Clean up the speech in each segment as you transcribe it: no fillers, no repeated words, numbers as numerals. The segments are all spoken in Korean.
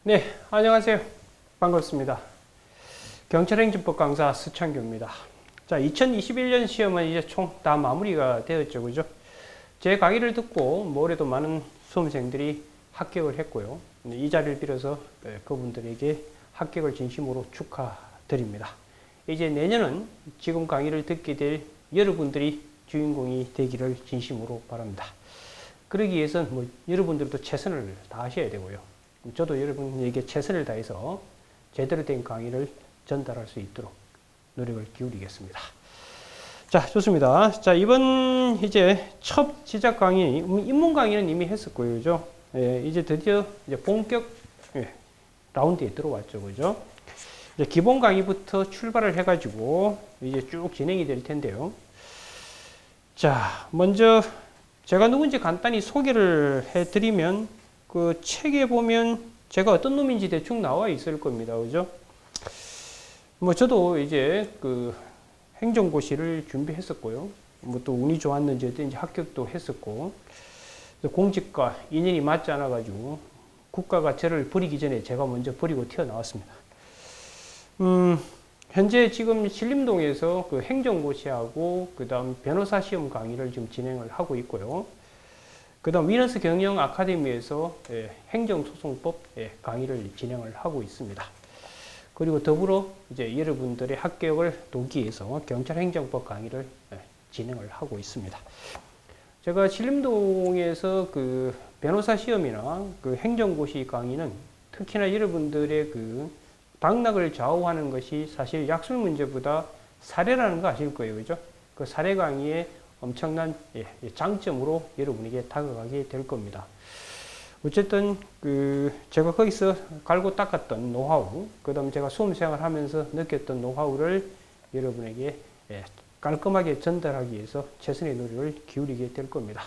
네, 안녕하세요. 반갑습니다. 경찰행정법 강사 수창규입니다. 자, 2021년 시험은 이제 총 다 마무리가 되었죠. 그죠? 제 강의를 듣고 올해도 많은 수험생들이 합격을 했고요. 이 자리를 빌어서 그분들에게 합격을 진심으로 축하드립니다. 이제 내년은 지금 강의를 듣게 될 여러분들이 주인공이 되기를 진심으로 바랍니다. 그러기 위해서는 여러분들도 최선을 다하셔야 되고요. 저도 여러분에게 최선을 다해서 제대로 된 강의를 전달할 수 있도록 노력을 기울이겠습니다. 자, 좋습니다. 자, 이번 이제 첫 시작 강의, 입문 강의는 이미 했었고요. 그죠? 이제 드디어 이제 본격 라운드에 들어왔죠. 그죠? 이제 기본 강의부터 출발을 해가지고 이제 쭉 진행이 될 텐데요. 자, 먼저 제가 누군지 간단히 소개를 해드리면 그 책에 보면 제가 어떤 놈인지 대충 나와 있을 겁니다. 그죠? 저도 이제 그 행정고시를 준비했었고요. 또 운이 좋았는지 어떤지 합격도 했었고, 공직과 인연이 맞지 않아가지고 국가가 저를 버리기 전에 제가 먼저 버리고 튀어나왔습니다. 현재 지금 신림동에서 그 행정고시하고 그 다음 변호사 시험 강의를 지금 진행을 하고 있고요. 그 다음 위너스 경영 아카데미에서 행정소송법 강의를 진행을 하고 있습니다. 그리고 더불어 이제 여러분들의 합격을 돕기 위해서 경찰행정법 강의를 진행을 하고 있습니다. 제가 신림동에서 그 변호사 시험이나 그 행정고시 강의는 특히나 여러분들의 그 당락을 좌우하는 것이 사실 약술 문제보다 사례라는 거 아실 거예요. 그죠? 그 사례 강의에 엄청난 장점으로 여러분에게 다가가게 될 겁니다. 어쨌든 그 제가 거기서 갈고 닦았던 노하우, 그다음 제가 수험생활 하면서 느꼈던 노하우를 여러분에게 깔끔하게 전달하기 위해서 최선의 노력을 기울이게 될 겁니다.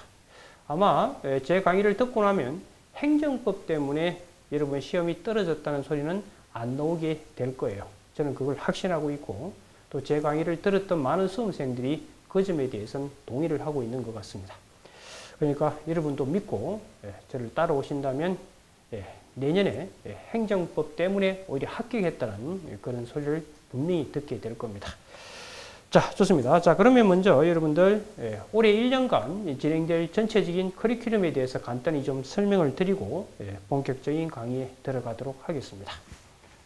아마 제 강의를 듣고 나면 행정법 때문에 여러분 시험이 떨어졌다는 소리는 안 나오게 될 거예요. 저는 그걸 확신하고 있고 또 제 강의를 들었던 많은 수험생들이 그 점에 대해서는 동의를 하고 있는 것 같습니다. 그러니까 여러분도 믿고 저를 따라오신다면 내년에 행정법 때문에 오히려 합격했다는 그런 소리를 분명히 듣게 될 겁니다. 자, 좋습니다. 자, 그러면 먼저 여러분들 올해 1년간 진행될 전체적인 커리큘럼에 대해서 간단히 좀 설명을 드리고 본격적인 강의에 들어가도록 하겠습니다.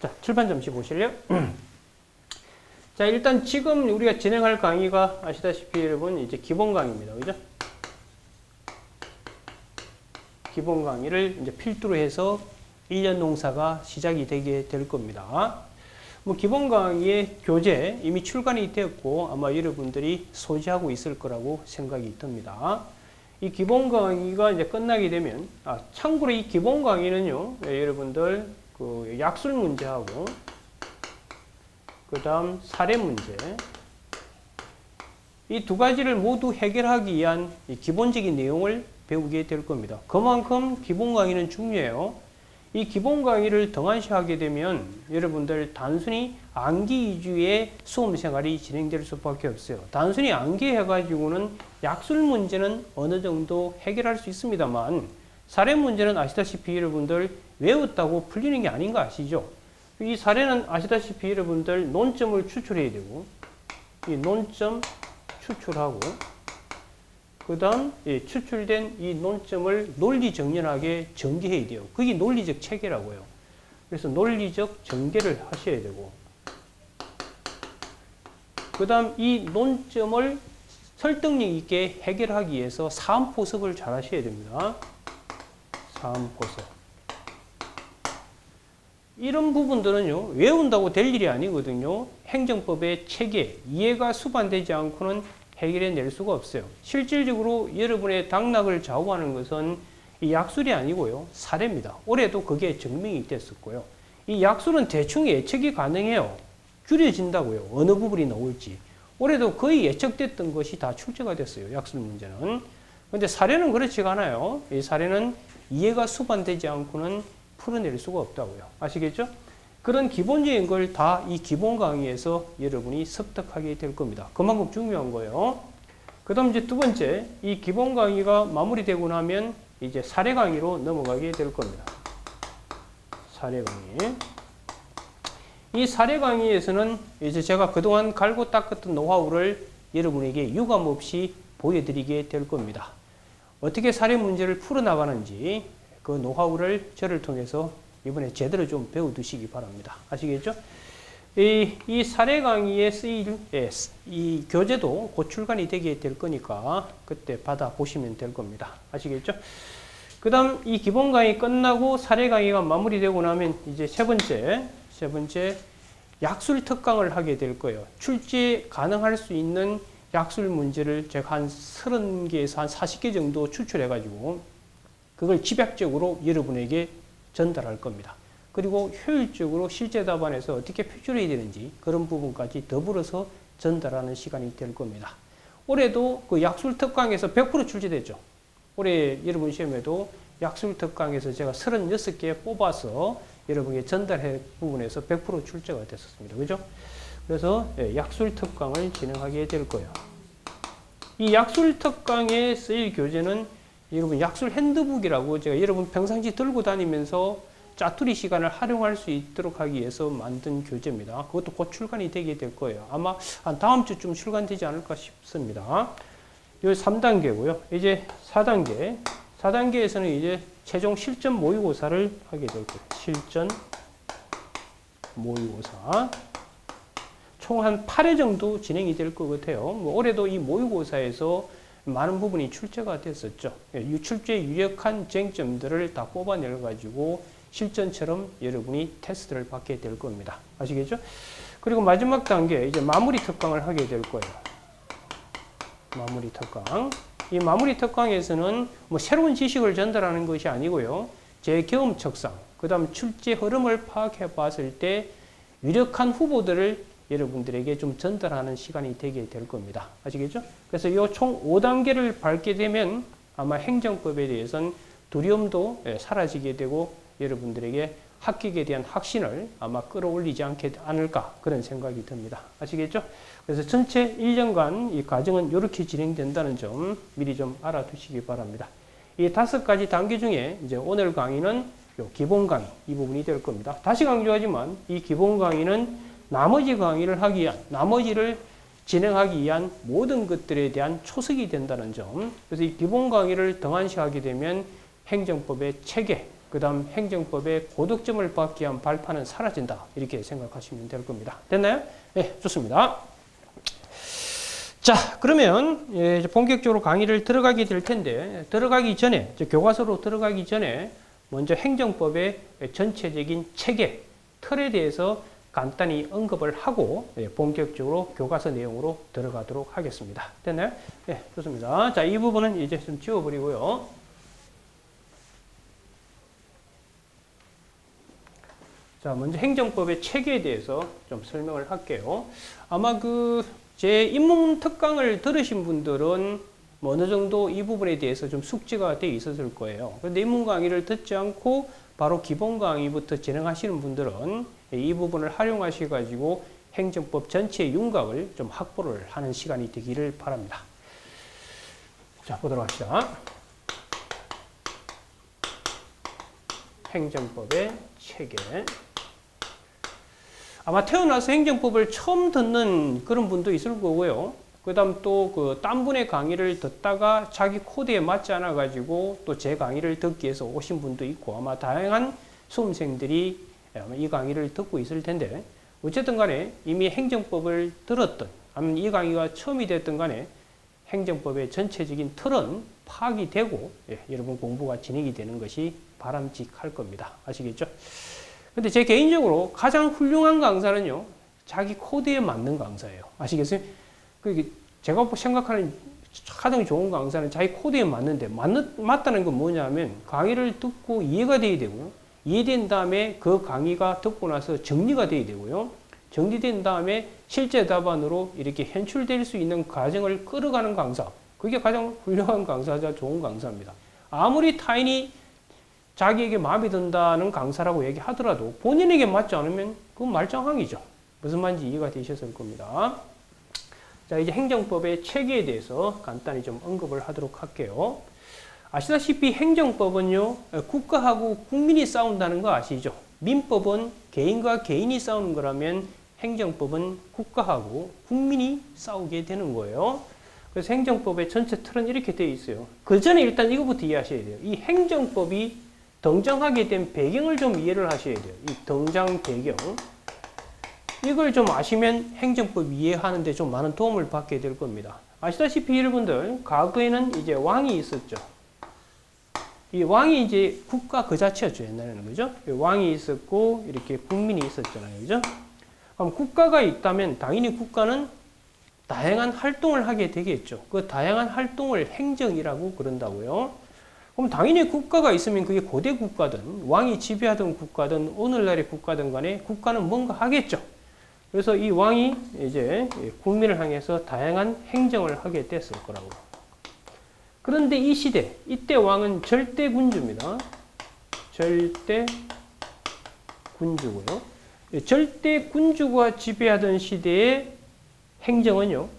자, 칠판 잠시 보실래요? 자, 일단 지금 우리가 진행할 강의가 아시다시피 여러분 이제 기본 강의입니다. 그죠? 기본 강의를 이제 필두로 해서 1년 농사가 시작이 되게 될 겁니다. 기본 강의의 교재 이미 출간이 되었고 아마 여러분들이 소지하고 있을 거라고 생각이 듭니다. 이 기본 강의가 이제 끝나게 되면, 참고로 이 기본 강의는요, 여러분들 그 약술 문제하고 그 다음 사례 문제, 이 두 가지를 모두 해결하기 위한 기본적인 내용을 배우게 될 겁니다. 그만큼 기본 강의는 중요해요. 이 기본 강의를 등한시하게 되면 여러분들 단순히 암기 위주의 수험 생활이 진행될 수밖에 없어요. 단순히 암기해가지고는 약술 문제는 어느 정도 해결할 수 있습니다만 사례 문제는 아시다시피 여러분들 외웠다고 풀리는 게 아닌 거 아시죠? 이 사례는 아시다시피 여러분들 논점을 추출해야 되고 이 논점 추출하고 그 다음 추출된 이 논점을 논리정연하게 전개해야 돼요. 그게 논리적 체계라고요. 그래서 논리적 전개를 하셔야 되고 그 다음 이 논점을 설득력 있게 해결하기 위해서 사안포석을 잘 하셔야 됩니다. 사안포석. 이런 부분들은요, 외운다고 될 일이 아니거든요. 행정법의 체계, 이해가 수반되지 않고는 해결해낼 수가 없어요. 실질적으로 여러분의 당락을 좌우하는 것은 이 약술이 아니고요, 사례입니다. 올해도 그게 증명이 됐었고요. 이 약술은 대충 예측이 가능해요. 줄여진다고요. 어느 부분이 나올지. 올해도 거의 예측됐던 것이 다 출제가 됐어요. 약술 문제는. 근데 사례는 그렇지가 않아요. 이 사례는 이해가 수반되지 않고는 풀어낼 수가 없다고요. 아시겠죠? 그런 기본적인 걸 다 이 기본 강의에서 여러분이 습득하게 될 겁니다. 그만큼 중요한 거예요. 그 다음 이제 두 번째, 이 기본 강의가 마무리되고 나면 이제 사례 강의로 넘어가게 될 겁니다. 사례 강의. 이 사례 강의에서는 이제 제가 그동안 갈고 닦았던 노하우를 여러분에게 유감 없이 보여드리게 될 겁니다. 어떻게 사례 문제를 풀어나가는지 그 노하우를 저를 통해서 이번에 제대로 좀 배워두시기 바랍니다. 아시겠죠? 이 사례 강의에 쓰일 이 교재도 곧 출간이 되게 될 거니까 그때 받아보시면 될 겁니다. 아시겠죠? 그 다음 이 기본 강의 끝나고 사례 강의가 마무리되고 나면 이제 세 번째 약술 특강을 하게 될 거예요. 출제 가능할 수 있는 약술 문제를 제가 한 30개에서 한 40개 정도 추출해가지고 그걸 집약적으로 여러분에게 전달할 겁니다. 그리고 효율적으로 실제 답안에서 어떻게 표출해야 되는지 그런 부분까지 더불어서 전달하는 시간이 될 겁니다. 올해도 그 약술 특강에서 100% 출제됐죠. 올해 여러분 시험에도 약술 특강에서 제가 36개 뽑아서 여러분에게 전달할 부분에서 100% 출제가 됐었습니다. 그죠? 그래서 약술 특강을 진행하게 될 거예요. 이 약술 특강에 쓰일 교재는 여러분 약술 핸드북이라고 제가 여러분 평상시 들고 다니면서 짜투리 시간을 활용할 수 있도록 하기 위해서 만든 교재입니다. 그것도 곧 출간이 되게 될 거예요. 아마 한 다음 주쯤 출간되지 않을까 싶습니다. 요 3단계고요. 이제 4단계. 4단계에서는 이제 최종 실전 모의고사를 하게 될 거예요. 실전 모의고사. 총 한 8회 정도 진행이 될 것 같아요. 뭐 올해도 이 모의고사에서 많은 부분이 출제가 됐었죠. 출제에 유력한 쟁점들을 다 뽑아내가지고 실전처럼 여러분이 테스트를 받게 될 겁니다. 아시겠죠? 그리고 마지막 단계, 이제 마무리 특강을 하게 될 거예요. 마무리 특강. 이 마무리 특강에서는 뭐 새로운 지식을 전달하는 것이 아니고요. 제 경험칙상, 그 다음 출제 흐름을 파악해 봤을 때 유력한 후보들을 여러분들에게 좀 전달하는 시간이 되게 될 겁니다. 아시겠죠? 그래서 이 총 5단계를 밟게 되면 아마 행정법에 대해서는 두려움도 사라지게 되고 여러분들에게 합격에 대한 확신을 아마 끌어올리지 않을까 그런 생각이 듭니다. 아시겠죠? 그래서 전체 1년간 이 과정은 이렇게 진행된다는 점 미리 좀 알아두시기 바랍니다. 이 5가지 단계 중에 이제 오늘 강의는 요 기본 강의 이 부분이 될 겁니다. 다시 강조하지만 이 기본 강의는 나머지 강의를 하기 위한, 나머지를 진행하기 위한 모든 것들에 대한 초석이 된다는 점. 그래서 이 기본 강의를 등한시하게 되면 행정법의 체계, 그 다음 행정법의 고득점을 받기 위한 발판은 사라진다. 이렇게 생각하시면 될 겁니다. 됐나요? 네, 좋습니다. 자, 그러면 이제 본격적으로 강의를 들어가게 될 텐데, 들어가기 전에, 교과서로 들어가기 전에 먼저 행정법의 전체적인 체계, 틀에 대해서 간단히 언급을 하고 본격적으로 교과서 내용으로 들어가도록 하겠습니다. 됐나요? 네, 좋습니다. 자, 이 부분은 이제 좀 지워버리고요. 자, 먼저 행정법의 체계에 대해서 좀 설명을 할게요. 아마 제 입문 특강을 들으신 분들은 뭐 어느 정도 이 부분에 대해서 좀 숙지가 돼 있었을 거예요. 그런데 입문 강의를 듣지 않고 바로 기본 강의부터 진행하시는 분들은 이 부분을 활용하셔가지고 행정법 전체의 윤곽을 좀 확보를 하는 시간이 되기를 바랍니다. 자, 보도록 합시다. 행정법의 체계. 아마 태어나서 행정법을 처음 듣는 그런 분도 있을 거고요. 그 다음 또 딴 분의 강의를 듣다가 자기 코드에 맞지 않아 가지고 또 제 강의를 듣기 위해서 오신 분도 있고 아마 다양한 수험생들이 아마 이 강의를 듣고 있을 텐데 어쨌든 간에 이미 행정법을 들었던 아니면 이 강의가 처음이 됐든 간에 행정법의 전체적인 틀은 파악이 되고 여러분 공부가 진행이 되는 것이 바람직할 겁니다. 아시겠죠? 근데 제 개인적으로 가장 훌륭한 강사는요, 자기 코드에 맞는 강사예요. 아시겠어요? 제가 생각하는 가장 좋은 강사는 자기 코드에 맞는데, 맞다는 건 뭐냐면, 강의를 듣고 이해가 돼야 되고, 이해된 다음에 그 강의가 듣고 나서 정리가 돼야 되고요. 정리된 다음에 실제 답안으로 이렇게 현출될 수 있는 과정을 끌어가는 강사. 그게 가장 훌륭한 강사자 좋은 강사입니다. 아무리 타인이 자기에게 마음에 든다는 강사라고 얘기하더라도 본인에게 맞지 않으면 그건 말짱항이죠. 무슨 말인지 이해가 되셨을 겁니다. 자, 이제 행정법의 체계에 대해서 간단히 좀 언급을 하도록 할게요. 아시다시피 행정법은요, 국가하고 국민이 싸운다는 거 아시죠? 민법은 개인과 개인이 싸우는 거라면 행정법은 국가하고 국민이 싸우게 되는 거예요. 그래서 행정법의 전체 틀은 이렇게 되어 있어요. 그 전에 일단 이거부터 이해하셔야 돼요. 이 행정법이 등장하게 된 배경을 좀 이해를 하셔야 돼요. 이 등장 배경. 이걸 좀 아시면 행정법 이해하는데 좀 많은 도움을 받게 될 겁니다. 아시다시피 여러분들, 과거에는 이제 왕이 있었죠. 이 왕이 이제 국가 그 자체였죠, 옛날에는. 그죠? 왕이 있었고, 이렇게 국민이 있었잖아요. 그죠? 그럼 국가가 있다면, 당연히 국가는 다양한 활동을 하게 되겠죠. 그 다양한 활동을 행정이라고 그런다고요. 그럼 당연히 국가가 있으면 그게 고대 국가든, 왕이 지배하던 국가든, 오늘날의 국가든 간에 국가는 뭔가 하겠죠. 그래서 이 왕이 이제 국민을 향해서 다양한 행정을 하게 됐을 거라고. 그런데 이 시대, 이때 왕은 절대군주입니다. 절대군주고요. 절대군주가 지배하던 시대의 행정은요,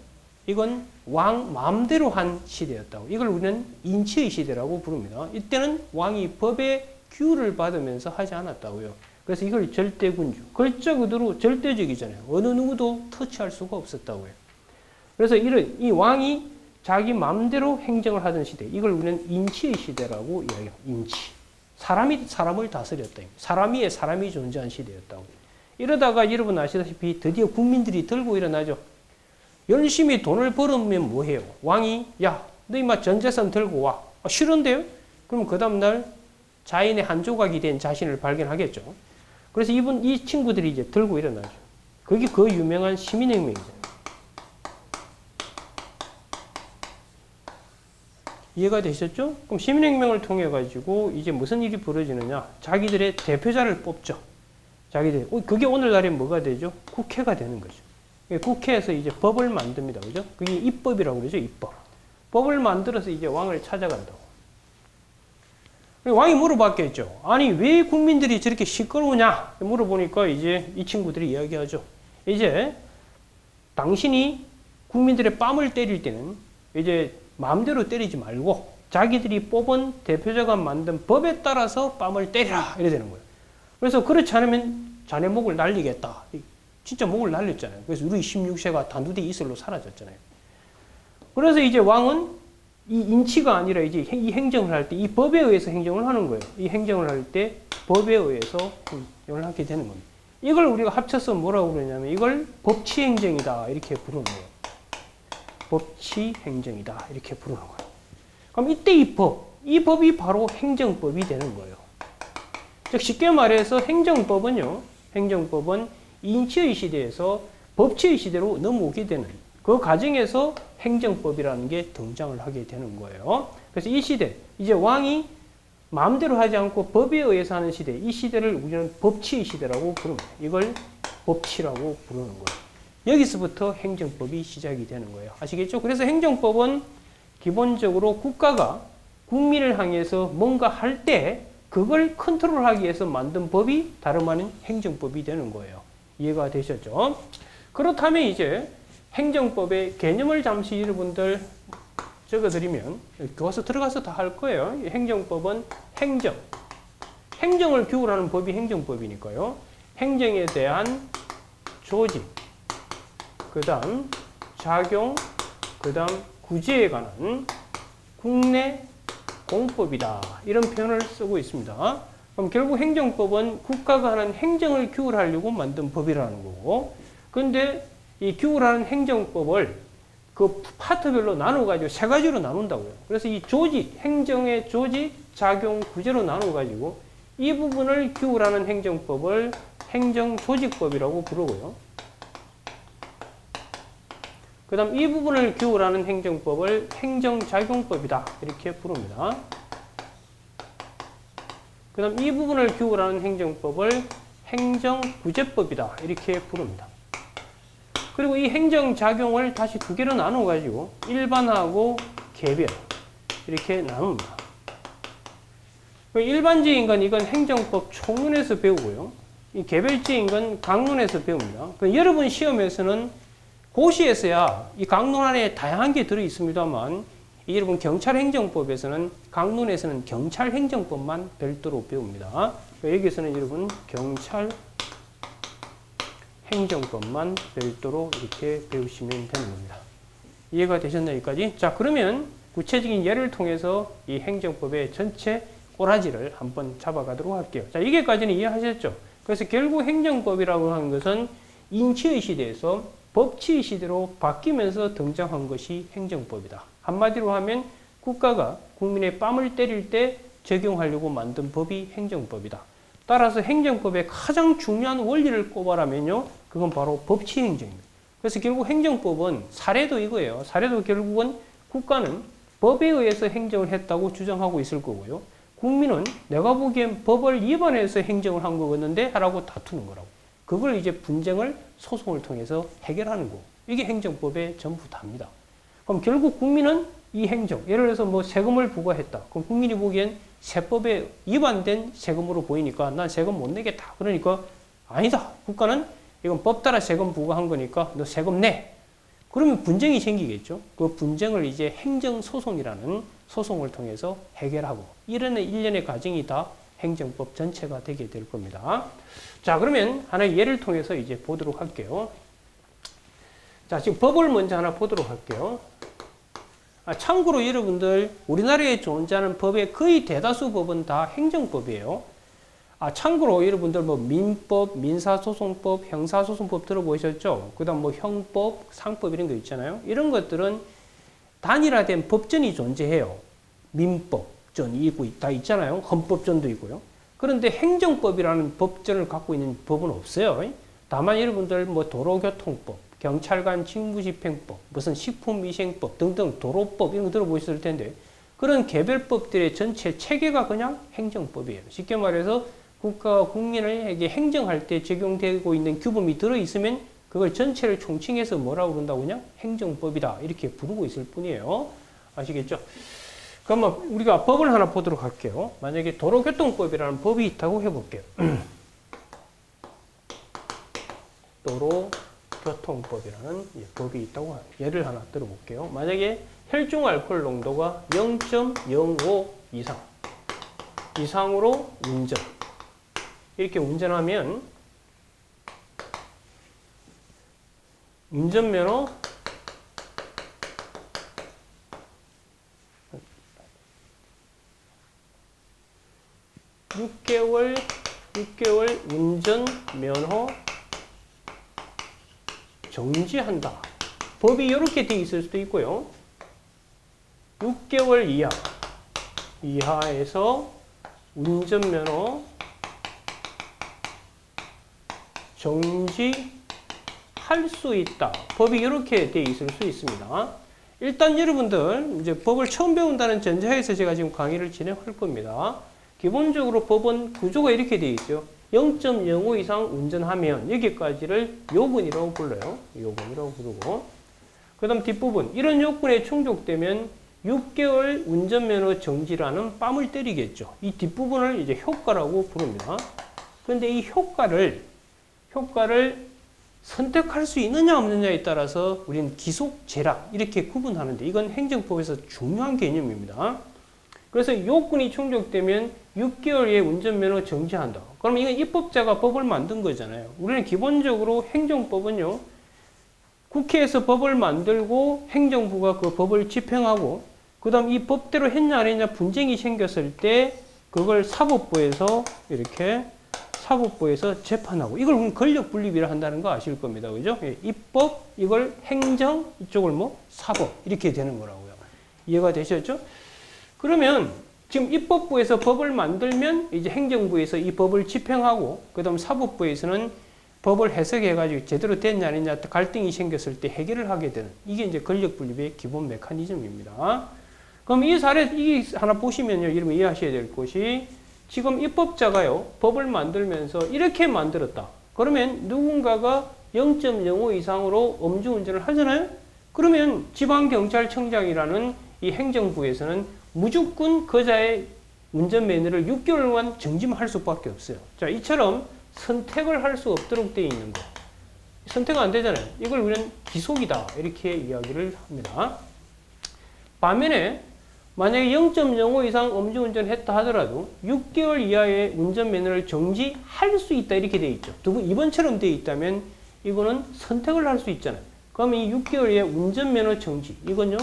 이건 왕 마음대로 한 시대였다고. 이걸 우리는 인치의 시대라고 부릅니다. 이때는 왕이 법의 규율을 받으면서 하지 않았다고요. 그래서 이걸 절대군주, 글자 그대로 절대적이잖아요. 어느 누구도 터치할 수가 없었다고요. 그래서 이 왕이 자기 마음대로 행정을 하던 시대, 이걸 우리는 인치의 시대라고 이야기해요. 인치. 사람이 사람을 다스렸다. 사람 위에 사람이 존재한 시대였다고. 이러다가 여러분 아시다시피 드디어 국민들이 들고 일어나죠. 열심히 돈을 벌으면 뭐해요? 왕이, 야, 너 이마 전 재산 들고 와. 싫은데요? 그럼 그 다음날 자인의 한 조각이 된 자신을 발견하겠죠. 그래서 이 친구들이 이제 들고 일어나죠. 그게 그 유명한 시민혁명이잖아요. 이해가 되셨죠? 그럼 시민혁명을 통해 가지고 이제 무슨 일이 벌어지느냐? 자기들의 대표자를 뽑죠. 그게 오늘날에 뭐가 되죠? 국회가 되는 거죠. 국회에서 이제 법을 만듭니다. 그죠? 그게 입법이라고 그러죠. 입법. 법을 만들어서 이제 왕을 찾아간다고. 왕이 물어봤겠죠. 아니, 왜 국민들이 저렇게 시끄러우냐? 물어보니까 이제 이 친구들이 이야기하죠. 이제 당신이 국민들의 뺨을 때릴 때는 이제 마음대로 때리지 말고 자기들이 뽑은 대표자가 만든 법에 따라서 뺨을 때리라. 이래 되는 거예요. 그래서 그렇지 않으면 자네 목을 날리겠다. 진짜 목을 날렸잖아요. 그래서 우리 16세가 단두대 이슬로 사라졌잖아요. 그래서 이제 왕은 이 인치가 아니라 이제 이 행정을 할 때 이 법에 의해서 행정을 하는 거예요. 이 행정을 할 때 법에 의해서 행정을 하게 되는 겁니다. 이걸 우리가 합쳐서 뭐라고 그러냐면 이걸 법치행정이다 이렇게 부르는 거예요. 법치행정이다 이렇게 부르는 거예요. 그럼 이때 이 법이 바로 행정법이 되는 거예요. 즉 쉽게 말해서 행정법은 인치의 시대에서 법치의 시대로 넘어오게 되는 그 과정에서 행정법이라는 게 등장을 하게 되는 거예요. 그래서 이 시대, 이제 왕이 마음대로 하지 않고 법에 의해서 하는 시대, 이 시대를 우리는 법치의 시대라고 부릅니다. 이걸 법치라고 부르는 거예요. 여기서부터 행정법이 시작이 되는 거예요. 아시겠죠? 그래서 행정법은 기본적으로 국가가 국민을 향해서 뭔가 할 때 그걸 컨트롤하기 위해서 만든 법이 다름 아닌 행정법이 되는 거예요. 이해가 되셨죠? 그렇다면 이제 행정법의 개념을 잠시 여러분들 적어드리면 교과서 들어가서 다 할 거예요. 행정법은 행정을 규율하는 법이 행정법이니까요. 행정에 대한 조직, 그 다음 작용, 그 다음 구제에 관한 국내 공법이다. 이런 표현을 쓰고 있습니다. 그럼 결국 행정법은 국가가 하는 행정을 규율하려고 만든 법이라는 거고, 근데 이 규율하는 행정법을 그 파트별로 나눠가지고 세 가지로 나눈다고요. 그래서 이 조직, 행정의 조직, 작용, 구제로 나눠가지고 이 부분을 규율하는 행정법을 행정조직법이라고 부르고요. 그 다음 이 부분을 규율하는 행정법을 행정작용법이다. 이렇게 부릅니다. 그 다음 이 부분을 규율하는 행정법을 행정구제법이다. 이렇게 부릅니다. 그리고 이 행정작용을 다시 두 개로 나눠가지고 일반하고 개별 이렇게 나눕니다. 일반적인 건 이건 행정법 총론에서 배우고요. 이 개별적인 건 강론에서 배웁니다. 여러분 시험에서는 고시에서야 이 강론 안에 다양한 게 들어있습니다만 여러분 경찰행정법에서는 강론에서는 경찰행정법만 별도로 배웁니다. 여기서는 여러분 경찰 행정법만 별도로 이렇게 배우시면 되는 겁니다. 이해가 되셨나요? 여기까지? 자, 그러면 구체적인 예를 통해서 이 행정법의 전체 꼬라지를 한번 잡아가도록 할게요. 자, 이게까지는 이해하셨죠? 그래서 결국 행정법이라고 하는 것은 인치의 시대에서 법치의 시대로 바뀌면서 등장한 것이 행정법이다. 한마디로 하면 국가가 국민의 뺨을 때릴 때 적용하려고 만든 법이 행정법이다. 따라서 행정법의 가장 중요한 원리를 꼽아라면요, 그건 바로 법치행정입니다. 그래서 결국 행정법은 사례도 이거예요. 사례도 결국은 국가는 법에 의해서 행정을 했다고 주장하고 있을 거고요. 국민은 내가 보기엔 법을 위반해서 행정을 한 거였는데 하라고 다투는 거라고. 그걸 이제 분쟁을 소송을 통해서 해결하는 거. 이게 행정법의 전부 다입니다. 그럼 결국 국민은 이 행정, 예를 들어서 뭐 세금을 부과했다. 그럼 국민이 보기엔 세법에 위반된 세금으로 보이니까 난 세금 못 내겠다. 그러니까 아니다. 국가는 이건 법 따라 세금 부과한 거니까 너 세금 내. 그러면 분쟁이 생기겠죠. 그 분쟁을 이제 행정소송이라는 소송을 통해서 해결하고 이런 일련의 과정이 다 행정법 전체가 되게 될 겁니다. 자, 그러면 하나의 예를 통해서 이제 보도록 할게요. 자, 지금 법을 먼저 하나 보도록 할게요. 참고로 여러분들 우리나라에 존재하는 법의 거의 대다수 법은 다 행정법이에요. 참고로 여러분들 뭐 민법, 민사소송법, 형사소송법 들어보셨죠? 그 다음 뭐 형법, 상법 이런 거 있잖아요. 이런 것들은 단일화된 법전이 존재해요. 민법전이 다 있잖아요. 헌법전도 있고요. 그런데 행정법이라는 법전을 갖고 있는 법은 없어요. 다만 여러분들 뭐 도로교통법, 경찰관 직무집행법, 무슨 식품위생법 등등 도로법 이런 거 들어보셨을 텐데 그런 개별법들의 전체 체계가 그냥 행정법이에요. 쉽게 말해서 국가가 국민에게 행정할 때 적용되고 있는 규범이 들어있으면 그걸 전체를 총칭해서 뭐라고 그런다고 그냥 행정법이다 이렇게 부르고 있을 뿐이에요. 아시겠죠? 그러면 우리가 법을 하나 보도록 할게요. 만약에 도로교통법이라는 법이 있다고 해볼게요. 도로교통법이라는 법이 있다고 예를 하나 들어볼게요. 만약에 혈중 알코올 농도가 0.05 이상으로 운전. 이렇게 운전하면 운전면허 6개월 운전면허 정지한다. 법이 이렇게 되어 있을 수도 있고요. 6개월 이하에서 운전면허 정지할 수 있다. 법이 이렇게 되어 있을 수 있습니다. 일단 여러분들 이제 법을 처음 배운다는 전제하에서 제가 지금 강의를 진행할 겁니다. 기본적으로 법은 구조가 이렇게 되어 있어요. 0.05 이상 운전하면 여기까지를 요건이라고 불러요. 요건이라고 부르고 그 다음 뒷부분 이런 요건에 충족되면 6개월 운전면허 정지라는 뺨을 때리겠죠. 이 뒷부분을 이제 효과라고 부릅니다. 그런데 이 효과를 선택할 수 있느냐 없느냐에 따라서 우리는 기속, 제락 이렇게 구분하는데 이건 행정법에서 중요한 개념입니다. 그래서 요건이 충족되면 6개월의 운전면허 정지한다. 그러면 이건 입법자가 법을 만든 거잖아요. 우리는 기본적으로 행정법은요. 국회에서 법을 만들고 행정부가 그 법을 집행하고 그 다음 이 법대로 했냐 안 했냐 분쟁이 생겼을 때 그걸 사법부에서 이렇게 사법부에서 재판하고 이걸 권력 분립이라 한다는 거 아실 겁니다. 그죠? 입법, 이걸 행정, 이쪽을 뭐 사법 이렇게 되는 거라고요. 이해가 되셨죠? 그러면 지금 입법부에서 법을 만들면 이제 행정부에서 이 법을 집행하고 그다음 사법부에서는 법을 해석해가지고 제대로 됐냐 안 했냐 갈등이 생겼을 때 해결을 하게 되는 이게 이제 권력 분립의 기본 메커니즘입니다. 그럼 이 사례 이 하나 보시면요, 여러분 이해하셔야 될 것이 지금 입법자가요 법을 만들면서 이렇게 만들었다. 그러면 누군가가 0.05 이상으로 음주운전을 하잖아요. 그러면 지방경찰청장이라는 이 행정부에서는 무조건 그자의 운전면허를 6개월간 정지만 할 수밖에 없어요. 자, 이처럼 선택을 할 수 없도록 되어 있는 거. 선택 안 되잖아요. 이걸 우리는 기속이다. 이렇게 이야기를 합니다. 반면에 만약에 0.05 이상 음주운전을 했다 하더라도 6개월 이하의 운전면허를 정지할 수 있다 이렇게 되어 있죠. 2번처럼 되어 있다면 이거는 선택을 할 수 있잖아요. 그러면 이 6개월의 운전면허 정지 이건요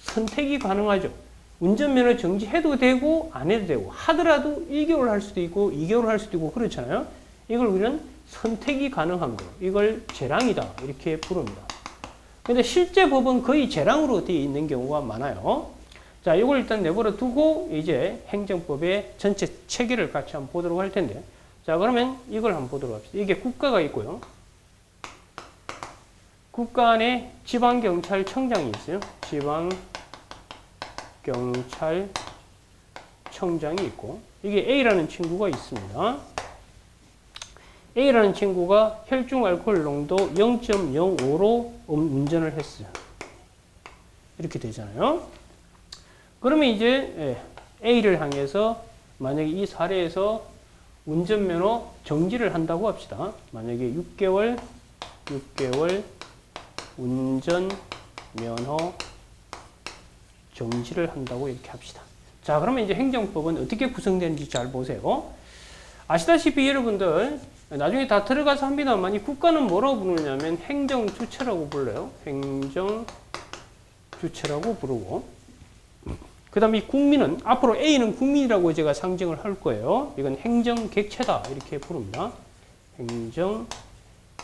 선택이 가능하죠. 운전면허 정지해도 되고 안 해도 되고 하더라도 1개월 할 수도 있고 2개월 할 수도 있고 그렇잖아요. 이걸 우리는 선택이 가능한 거 이걸 재량이다 이렇게 부릅니다. 근데 실제 법은 거의 재량으로 되어 있는 경우가 많아요. 자, 이걸 일단 내버려 두고 이제 행정법의 전체 체계를 같이 한번 보도록 할 텐데 자, 그러면 이걸 한번 보도록 합시다. 이게 국가가 있고요. 국가 안에 지방경찰청장이 있어요. 지방경찰청장이 있고 이게 A라는 친구가 있습니다. A라는 친구가 혈중 알코올 농도 0.05로 운전을 했어요. 이렇게 되잖아요. 그러면 이제 A를 향해서 만약에 이 사례에서 운전면허 정지를 한다고 합시다. 만약에 6개월 운전면허 정지를 한다고 이렇게 합시다. 자, 그러면 이제 행정법은 어떻게 구성되는지 잘 보세요. 아시다시피 여러분들 나중에 다 들어가서 합니다만 이 국가는 뭐라고 부르냐면 행정주체라고 불러요. 행정주체라고 부르고 그 다음에 이 국민은 앞으로 A는 국민이라고 제가 상징을 할 거예요. 이건 행정객체다 이렇게 부릅니다. 행정객체다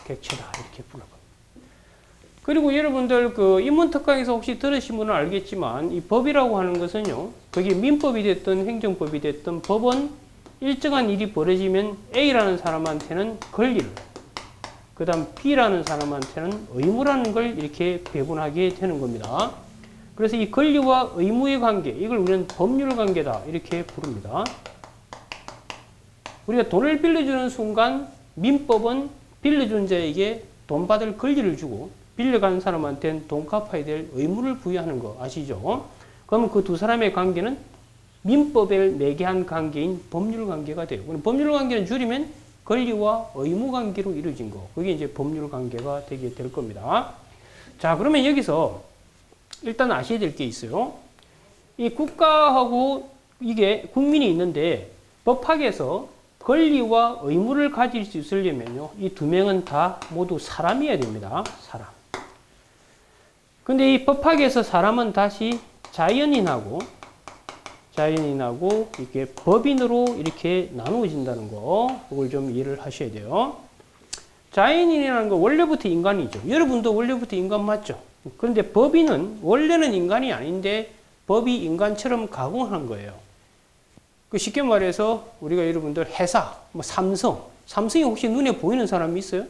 이렇게 부르고 그리고 여러분들 그 인문특강에서 혹시 들으신 분은 알겠지만 이 법이라고 하는 것은요. 그게 민법이 됐든 행정법이 됐든 법은 일정한 일이 벌어지면 A라는 사람한테는 권리를 그 다음 B라는 사람한테는 의무라는 걸 이렇게 배분하게 되는 겁니다. 그래서 이 권리와 의무의 관계 이걸 우리는 법률 관계다 이렇게 부릅니다. 우리가 돈을 빌려주는 순간 민법은 빌려준 자에게 돈 받을 권리를 주고 빌려간 사람한테는 돈 갚아야 될 의무를 부여하는 거 아시죠? 그러면 그 두 사람의 관계는 민법에 매개한 관계인 법률 관계가 돼요. 법률 관계는 줄이면 권리와 의무 관계로 이루어진 거. 그게 이제 법률 관계가 되게 될 겁니다. 자, 그러면 여기서 일단 아셔야 될 게 있어요. 이 국가하고 이게 국민이 있는데 법학에서 권리와 의무를 가질 수 있으려면요. 이 두 명은 다 모두 사람이어야 됩니다. 사람. 근데 이 법학에서 사람은 다시 자연인하고 이렇게 법인으로 이렇게 나누어진다는 거, 그걸 좀 이해를 하셔야 돼요. 자연인이라는 거 원래부터 인간이죠. 여러분도 원래부터 인간 맞죠? 그런데 법인은 원래는 인간이 아닌데 법이 인간처럼 가공한 거예요. 그 쉽게 말해서 우리가 여러분들 회사, 뭐 삼성이 혹시 눈에 보이는 사람이 있어요?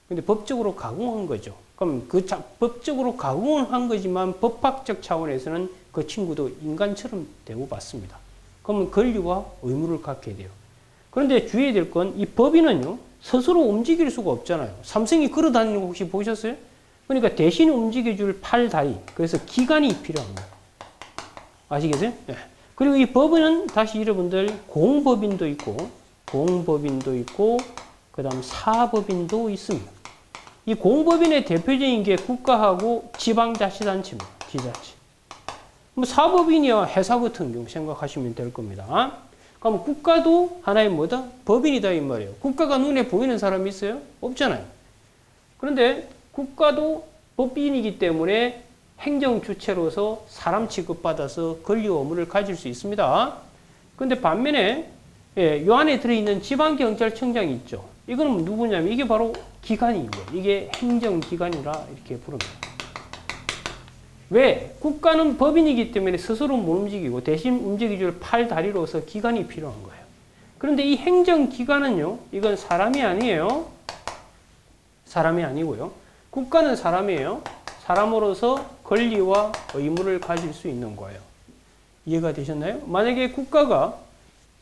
근데 법적으로 가공한 거죠. 그럼 그 법적으로 가공한 거지만 법학적 차원에서는 그 친구도 인간처럼 대우받습니다. 그러면 권리와 의무를 갖게 돼요. 그런데 주의해야 될 건 이 법인은요, 스스로 움직일 수가 없잖아요. 삼성이 걸어 다니는 거 혹시 보셨어요? 그러니까 대신 움직여줄 팔, 다리. 그래서 기관이 필요합니다. 아시겠어요? 네. 그리고 이 법인은 다시 여러분들 공법인도 있고, 그 다음 사법인도 있습니다. 이 공법인의 대표적인 게 국가하고 지방자치단체입니다. 지자체. 뭐 사법인이야 회사 같은 경우 생각하시면 될 겁니다. 그럼 국가도 하나의 뭐다? 법인이다 이 말이에요. 국가가 눈에 보이는 사람이 있어요? 없잖아요. 그런데 국가도 법인이기 때문에 행정주체로서 사람 취급받아서 권리와 의무를 가질 수 있습니다. 그런데 반면에 요 안에 들어있는 지방경찰청장이 있죠. 이거는 누구냐면 이게 바로 기관인 거예요. 이게 행정기관이라 이렇게 부릅니다. 왜? 국가는 법인이기 때문에 스스로 못 움직이고 대신 움직여줄 팔, 다리로서 기관이 필요한 거예요. 그런데 이 행정기관은요. 이건 사람이 아니에요. 사람이 아니고요. 국가는 사람이에요. 사람으로서 권리와 의무를 가질 수 있는 거예요. 이해가 되셨나요? 만약에 국가가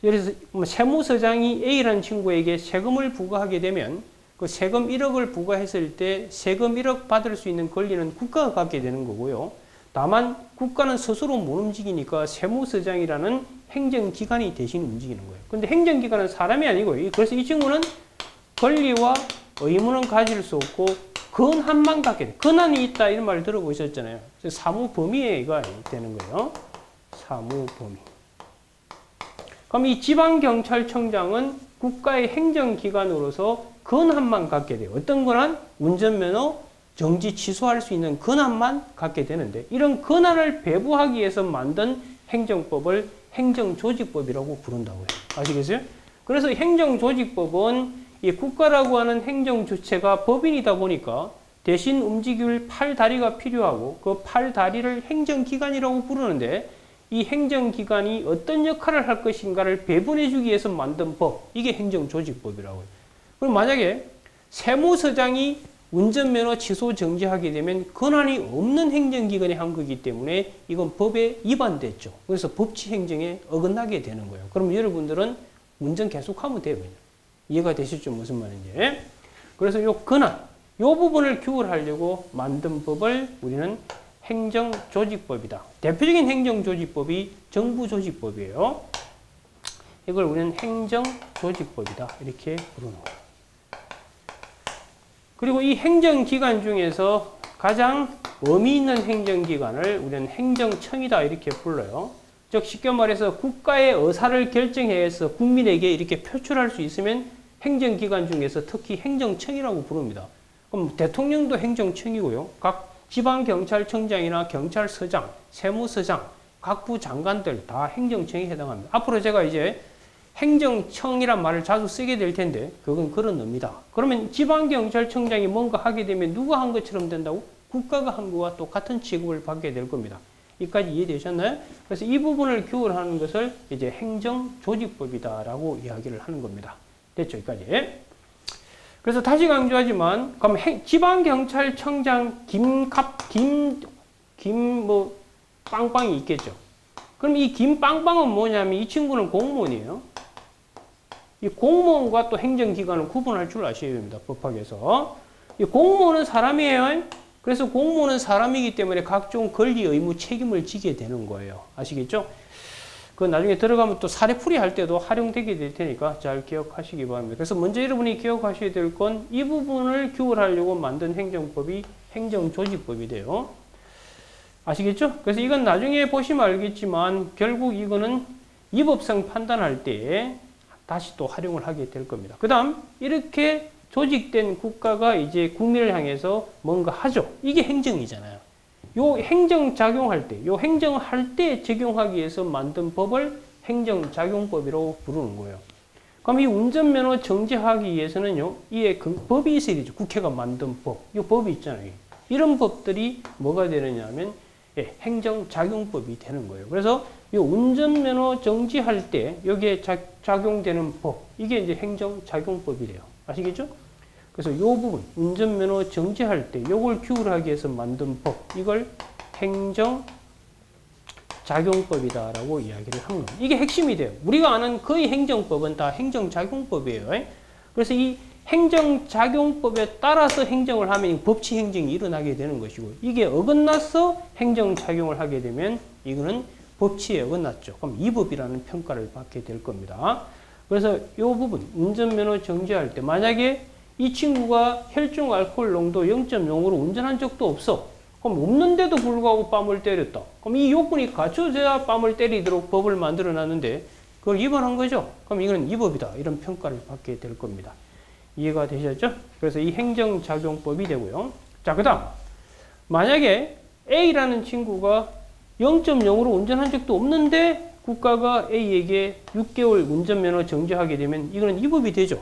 예를 들어서 세무서장이 A라는 친구에게 세금을 부과하게 되면 그 세금 1억을 부과했을 때 세금 1억 받을 수 있는 권리는 국가가 갖게 되는 거고요. 다만 국가는 스스로 못 움직이니까 세무서장이라는 행정기관이 대신 움직이는 거예요. 근데 행정기관은 사람이 아니고요. 그래서 이 친구는 권리와 의무는 가질 수 없고 권한만 갖게 돼요. 권한이 있다 이런 말 들어보셨잖아요. 사무 범위가 되는 거예요. 사무 범위. 그럼 이 지방경찰청장은 국가의 행정기관으로서 권한만 갖게 돼요. 어떤 권한? 운전면허 정지 취소할 수 있는 권한만 갖게 되는데 이런 권한을 배부하기 위해서 만든 행정법을 행정조직법이라고 부른다고요. 아시겠어요? 그래서 행정조직법은 이 국가라고 하는 행정주체가 법인이다 보니까 대신 움직일 팔다리가 필요하고 그 팔다리를 행정기관이라고 부르는데 이 행정기관이 어떤 역할을 할 것인가를 배분해주기 위해서 만든 법, 이게 행정조직법이라고요. 그럼 만약에 세무서장이 운전면허 취소 정지하게 되면 권한이 없는 행정기관이 한 거기 때문에 이건 법에 위반됐죠. 그래서 법치행정에 어긋나게 되는 거예요. 그럼 여러분들은 운전 계속하면 돼요. 그냥. 이해가 되시죠? 무슨 말인지. 그래서 요 권한, 요 부분을 규율하려고 만든 법을 우리는 행정조직법이다. 대표적인 행정조직법이 정부조직법이에요. 이걸 우리는 행정조직법이다. 이렇게 부르는 거예요. 그리고 이 행정기관 중에서 가장 의미 있는 행정기관을 우리는 행정청이다. 이렇게 불러요. 즉 쉽게 말해서 국가의 의사를 결정해서 국민에게 이렇게 표출할 수 있으면 행정기관 중에서 특히 행정청이라고 부릅니다. 그럼 대통령도 행정청이고요. 각 지방경찰청장이나 경찰서장, 세무서장, 각부 장관들 다 행정청에 해당합니다. 앞으로 제가 이제 행정청이란 말을 자주 쓰게 될 텐데 그건 그런 의미다. 그러면 지방경찰청장이 뭔가 하게 되면 누가 한 것처럼 된다고? 국가가 한 거와 똑같은 취급을 받게 될 겁니다. 여기까지 이해되셨나요? 그래서 이 부분을 규율하는 것을 이제 행정조직법이다라고 이야기를 하는 겁니다. 됐죠? 여기까지. 그래서 다시 강조하지만 그럼 지방경찰청장 뭐 빵빵이 있겠죠. 그럼 이 김빵빵은 뭐냐면 이 친구는 공무원이에요. 이 공무원과 또 행정기관을 구분할 줄 아셔야 됩니다. 법학에서. 이 공무원은 사람이에요. 그래서 공무원은 사람이기 때문에 각종 권리, 의무, 책임을 지게 되는 거예요. 아시겠죠? 그 나중에 들어가면 또 사례풀이 할 때도 활용되게 될 테니까 잘 기억하시기 바랍니다. 그래서 먼저 여러분이 기억하셔야 될 건 이 부분을 규율하려고 만든 행정법이 행정조직법이 돼요. 아시겠죠? 그래서 이건 나중에 보시면 알겠지만 결국 이거는 위법성 판단할 때 다시 또 활용을 하게 될 겁니다. 그 다음 이렇게 조직된 국가가 이제 국민을 향해서 뭔가 하죠. 이게 행정이잖아요. 요 행정 작용할 때, 요 행정할 때 적용하기 위해서 만든 법을 행정작용법이라고 부르는 거예요. 그럼 이 운전면허 정지하기 위해서는요, 이에 법이 있어야 되죠. 국회가 만든 법. 이 법이 있잖아요. 이런 법들이 뭐가 되느냐 하면 행정작용법이 되는 거예요. 그래서 이 운전면허 정지할 때 여기에 작용되는 법, 이게 이제 행정작용법이래요. 아시겠죠? 그래서 이 부분, 운전면허 정지할 때 요걸 규율하기 위해서 만든 법, 이걸 행정작용법이다라고 이야기를 합니다. 이게 핵심이 돼요. 우리가 아는 거의 행정법은 다 행정작용법이에요. 그래서 이 행정작용법에 따라서 행정을 하면 법치 행정이 일어나게 되는 것이고, 이게 어긋나서 행정작용을 하게 되면 이거는 법치에 어긋났죠. 그럼 위법이라는 평가를 받게 될 겁니다. 그래서 이 부분, 운전면허 정지할 때 만약에 이 친구가 혈중 알코올 농도 0.0으로 운전한 적도 없어. 그럼 없는데도 불구하고 뺨을 때렸다. 그럼 이 요건이 갖춰져야 뺨을 때리도록 법을 만들어 놨는데 그걸 위반한 거죠. 그럼 이건 위법이다. 이런 평가를 받게 될 겁니다. 이해가 되셨죠? 그래서 이 행정작용법이 되고요. 자, 그 다음 만약에 A라는 친구가 0.0으로 운전한 적도 없는데 국가가 A에게 6개월 운전면허 정지하게 되면 이거는 위법이 되죠.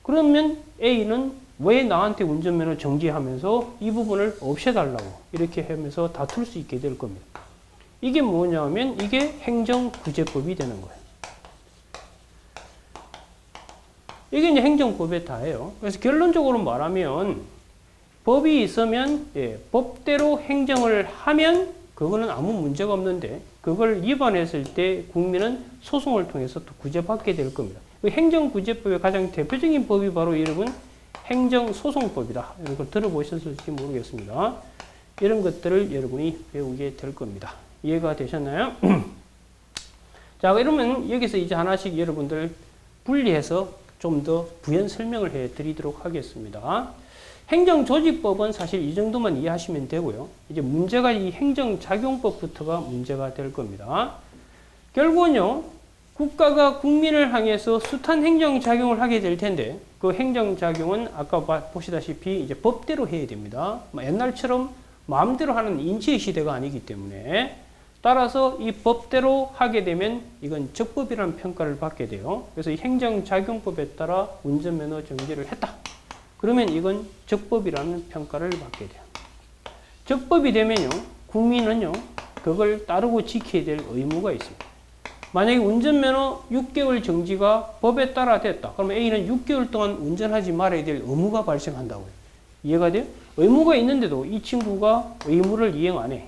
그러면 A는 왜 나한테 운전면허 정지하면서 이 부분을 없애달라고 이렇게 하면서 다툴 수 있게 될 겁니다. 이게 뭐냐면 이게 행정구제법이 되는 거예요. 이게 이제 행정법의 다예요. 그래서 결론적으로 말하면 법이 있으면 법대로 행정을 하면 그거는 아무 문제가 없는데 그걸 위반했을 때 국민은 소송을 통해서 또 구제받게 될 겁니다. 행정구제법의 가장 대표적인 법이 바로 여러분 행정소송법이다. 이런 걸 들어보셨을지 모르겠습니다. 이런 것들을 여러분이 배우게 될 겁니다. 이해가 되셨나요? 자, 그러면 여기서 이제 하나씩 여러분들 분리해서 좀 더 부연 설명을 해 드리도록 하겠습니다. 행정조직법은 사실 이 정도만 이해하시면 되고요. 이제 문제가 이 행정작용법부터가 문제가 될 겁니다. 결국은요, 국가가 국민을 향해서 숱한 행정작용을 하게 될 텐데, 그 행정작용은 아까 보시다시피 이제 법대로 해야 됩니다. 옛날처럼 마음대로 하는 인치의 시대가 아니기 때문에, 따라서 이 법대로 하게 되면 이건 적법이라는 평가를 받게 돼요. 그래서 이 행정작용법에 따라 운전면허 정지를 했다. 그러면 이건 적법이라는 평가를 받게 돼요. 적법이 되면요, 국민은요, 그걸 따르고 지켜야 될 의무가 있습니다. 만약에 운전면허 6개월 정지가 법에 따라 됐다. 그러면 A는 6개월 동안 운전하지 말아야 될 의무가 발생한다고요. 이해가 돼요? 의무가 있는데도 이 친구가 의무를 이행 안 해.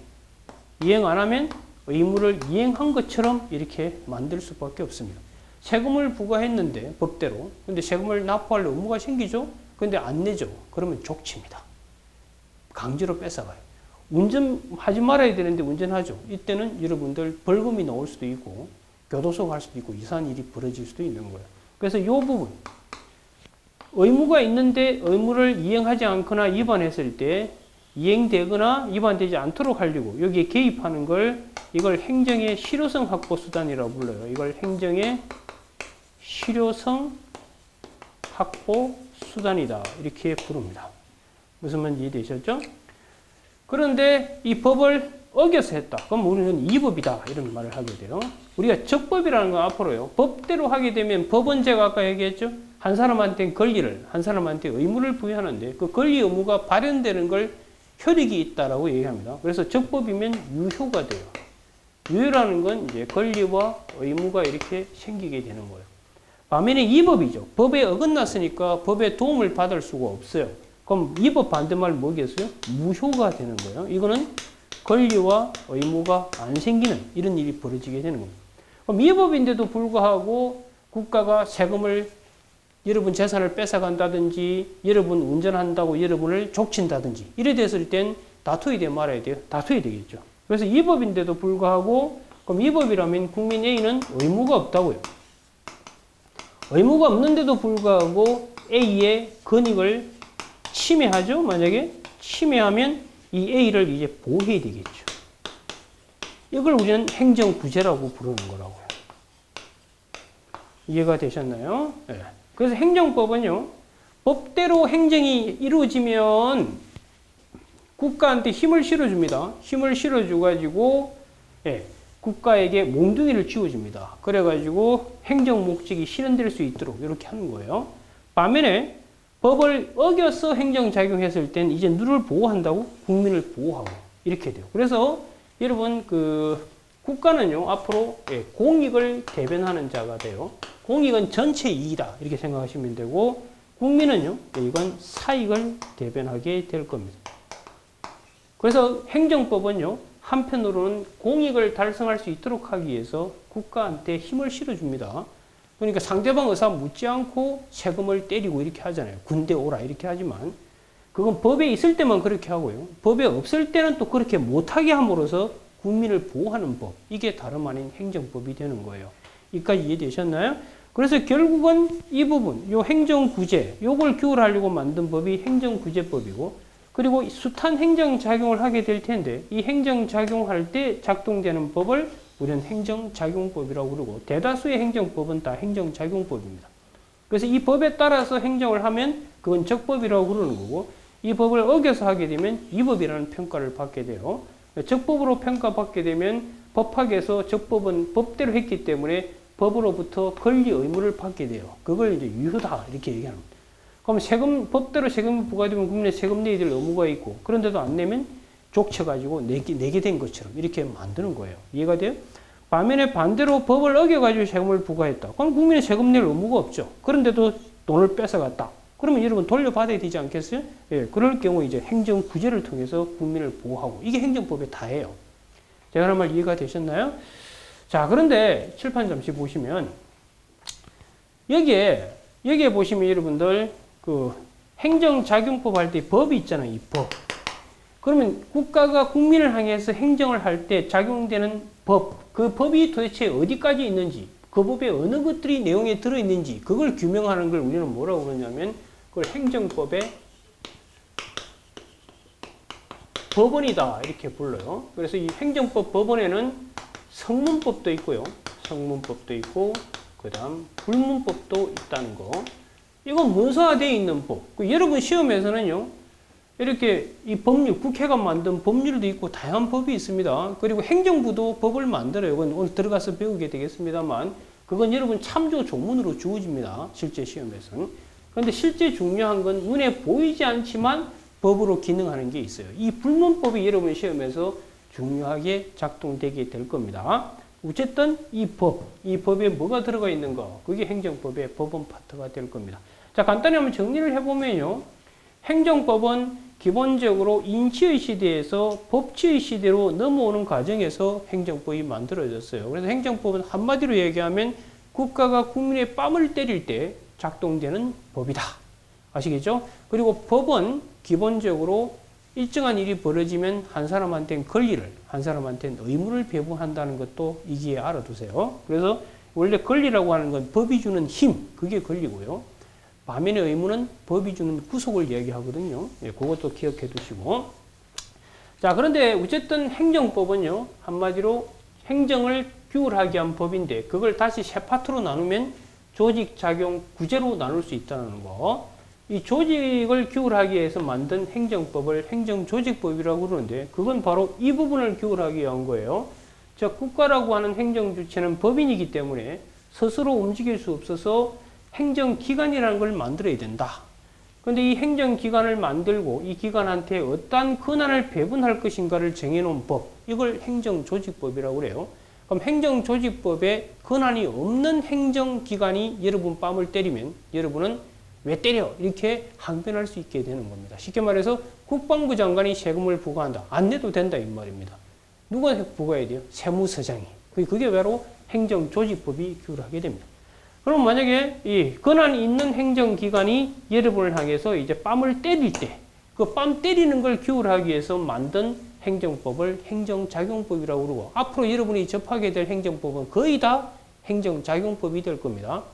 이행 안 하면 의무를 이행한 것처럼 이렇게 만들 수밖에 없습니다. 세금을 부과했는데 법대로. 근데 세금을 납부할 의무가 생기죠? 근데 안 내죠. 그러면 족칩니다. 강제로 뺏어가요. 운전하지 말아야 되는데 운전하죠. 이때는 여러분들 벌금이 나올 수도 있고 교도소 갈 수도 있고 이상한 일이 벌어질 수도 있는 거예요. 그래서 이 부분 의무가 있는데 의무를 이행하지 않거나 위반했을 때 이행되거나 위반되지 않도록 하려고 여기에 개입하는 걸 이걸 행정의 실효성 확보 수단이라고 불러요. 이걸 행정의 실효성 확보 수단이다. 이렇게 부릅니다. 무슨 말인지 이해되셨죠? 그런데 이 법을 어겨서 했다. 그럼 우리는 위법이다. 이런 말을 하게 돼요. 우리가 적법이라는 건 앞으로요. 법대로 하게 되면 법은 제가 아까 얘기했죠. 한 사람한테 권리를, 한 사람한테 의무를 부여하는데 그 권리 의무가 발현되는 걸 효력이 있다라고 얘기합니다. 그래서 적법이면 유효가 돼요. 유효라는 건 이제 권리와 의무가 이렇게 생기게 되는 거예요. 반면에 위법이죠. 법에 어긋났으니까 법의 도움을 받을 수가 없어요. 그럼 위법 반대말 뭐겠어요? 무효가 되는 거예요. 이거는 권리와 의무가 안 생기는 이런 일이 벌어지게 되는 겁니다. 그럼 위법인데도 불구하고 국가가 세금을 여러분 재산을 뺏어간다든지 여러분 운전한다고 여러분을 족친다든지 이래 됐을 땐 다투어야 돼 말아야 돼요? 다투어야 되겠죠. 그래서 위법인데도 불구하고 그럼 위법이라면 국민 A는 의무가 없다고요. 의무가 없는데도 불구하고 A의 권익을 침해하죠. 만약에 침해하면 이 A를 이제 보호해야 되겠죠. 이걸 우리는 행정구제라고 부르는 거라고요. 이해가 되셨나요? 네. 그래서 행정법은요, 법대로 행정이 이루어지면 국가한테 힘을 실어줍니다. 힘을 실어줘가지고, 예, 국가에게 몽둥이를 쥐어줍니다. 그래가지고 행정 목적이 실현될 수 있도록 이렇게 하는 거예요. 반면에 법을 어겨서 행정작용했을 땐 이제 누를 보호한다고? 국민을 보호하고. 이렇게 돼요. 그래서 여러분, 국가는요, 앞으로 공익을 대변하는 자가 돼요. 공익은 전체 이익이다. 이렇게 생각하시면 되고, 국민은요, 이건 사익을 대변하게 될 겁니다. 그래서 행정법은요, 한편으로는 공익을 달성할 수 있도록 하기 위해서 국가한테 힘을 실어줍니다. 그러니까 상대방 의사 묻지 않고 세금을 때리고 이렇게 하잖아요. 군대 오라 이렇게 하지만 그건 법에 있을 때만 그렇게 하고요. 법에 없을 때는 또 그렇게 못하게 함으로써 국민을 보호하는 법. 이게 다름 아닌 행정법이 되는 거예요. 여기까지 이해되셨나요? 그래서 결국은 이 부분, 요 행정구제, 요걸 규율하려고 만든 법이 행정구제법이고, 그리고 숱한 행정작용을 하게 될 텐데, 이 행정작용할 때 작동되는 법을 우리는 행정작용법이라고 그러고, 대다수의 행정법은 다 행정작용법입니다. 그래서 이 법에 따라서 행정을 하면 그건 적법이라고 그러는 거고, 이 법을 어겨서 하게 되면 위법이라는 평가를 받게 돼요. 적법으로 평가받게 되면 법학에서 적법은 법대로 했기 때문에 법으로부터 권리 의무를 받게 돼요. 그걸 이제 유효다 이렇게 얘기하는 겁니다. 그럼 세금 법대로 세금이 부과되면 국민의 세금 내야 될 의무가 있고 그런데도 안 내면 족쳐가지고 내게 된 것처럼 이렇게 만드는 거예요. 이해가 돼요? 반면에 반대로 법을 어겨가지고 세금을 부과했다. 그럼 국민의 세금 낼 의무가 없죠. 그런데도 돈을 뺏어갔다. 그러면 여러분 돌려받아야 되지 않겠어요? 예, 그럴 경우 이제 행정구제를 통해서 국민을 보호하고 이게 행정법의 다예요. 제가 하는 말 이해가 되셨나요? 자, 그런데 칠판 잠시 보시면 여기에 보시면 여러분들 행정작용법 할 때 법이 있잖아요. 이 법. 그러면 국가가 국민을 향해서 행정을 할 때 작용되는 법, 그 법이 도대체 어디까지 있는지, 그 법에 어느 것들이 내용에 들어있는지 그걸 규명하는 걸 우리는 뭐라고 그러냐면 그걸 행정법의 법원이다 이렇게 불러요. 그래서 이 행정법 법원에는 성문법도 있고요. 성문법도 있고 그 다음 불문법도 있다는 거. 이건 문서화되어 있는 법. 여러분 시험에서는요, 이렇게 이 법률, 국회가 만든 법률도 있고 다양한 법이 있습니다. 그리고 행정부도 법을 만들어요. 이건 오늘 들어가서 배우게 되겠습니다만, 그건 여러분 참조 조문으로 주어집니다. 실제 시험에서는. 그런데 실제 중요한 건 눈에 보이지 않지만 법으로 기능하는 게 있어요. 이 불문법이 여러분 시험에서 중요하게 작동되게 될 겁니다. 어쨌든 이 법에 뭐가 들어가 있는가? 그게 행정법의 법원 파트가 될 겁니다. 자, 간단히 한번 정리를 해보면요. 행정법은 기본적으로 인치의 시대에서 법치의 시대로 넘어오는 과정에서 행정법이 만들어졌어요. 그래서 행정법은 한마디로 얘기하면 국가가 국민의 뺨을 때릴 때 작동되는 법이다. 아시겠죠? 그리고 법은 기본적으로 일정한 일이 벌어지면 한 사람한테는 권리를, 한 사람한테는 의무를 배부한다는 것도 이기에 알아두세요. 그래서 원래 권리라고 하는 건 법이 주는 힘, 그게 권리고요. 반면에 의무는 법이 주는 구속을 얘기하거든요. 예, 그것도 기억해 두시고. 자, 그런데 어쨌든 행정법은요, 한마디로 행정을 규율하게 한 법인데, 그걸 다시 세 파트로 나누면 조직, 작용, 구제로 나눌 수 있다는 거. 이 조직을 규율하기 위해서 만든 행정법을 행정조직법이라고 그러는데, 그건 바로 이 부분을 규율하기 위한 거예요. 즉, 국가라고 하는 행정주체는 법인이기 때문에 스스로 움직일 수 없어서 행정기관이라는 걸 만들어야 된다. 그런데 이 행정기관을 만들고 이 기관한테 어떠한 권한을 배분할 것인가를 정해놓은 법, 이걸 행정조직법이라고 그래요. 그럼 행정조직법에 권한이 없는 행정기관이 여러분 뺨을 때리면 여러분은 왜 때려? 이렇게 항변할 수 있게 되는 겁니다. 쉽게 말해서 국방부 장관이 세금을 부과한다. 안 내도 된다 이 말입니다. 누가 부과해야 돼요? 세무서장이. 그게 바로 행정조직법이 규율하게 됩니다. 그럼 만약에 이 권한이 있는 행정기관이 여러분을 향해서 이제 뺨을 때릴 때, 그 뺨 때리는 걸 규율하기 위해서 만든 행정법을 행정작용법이라고 그러고, 앞으로 여러분이 접하게 될 행정법은 거의 다 행정작용법이 될 겁니다.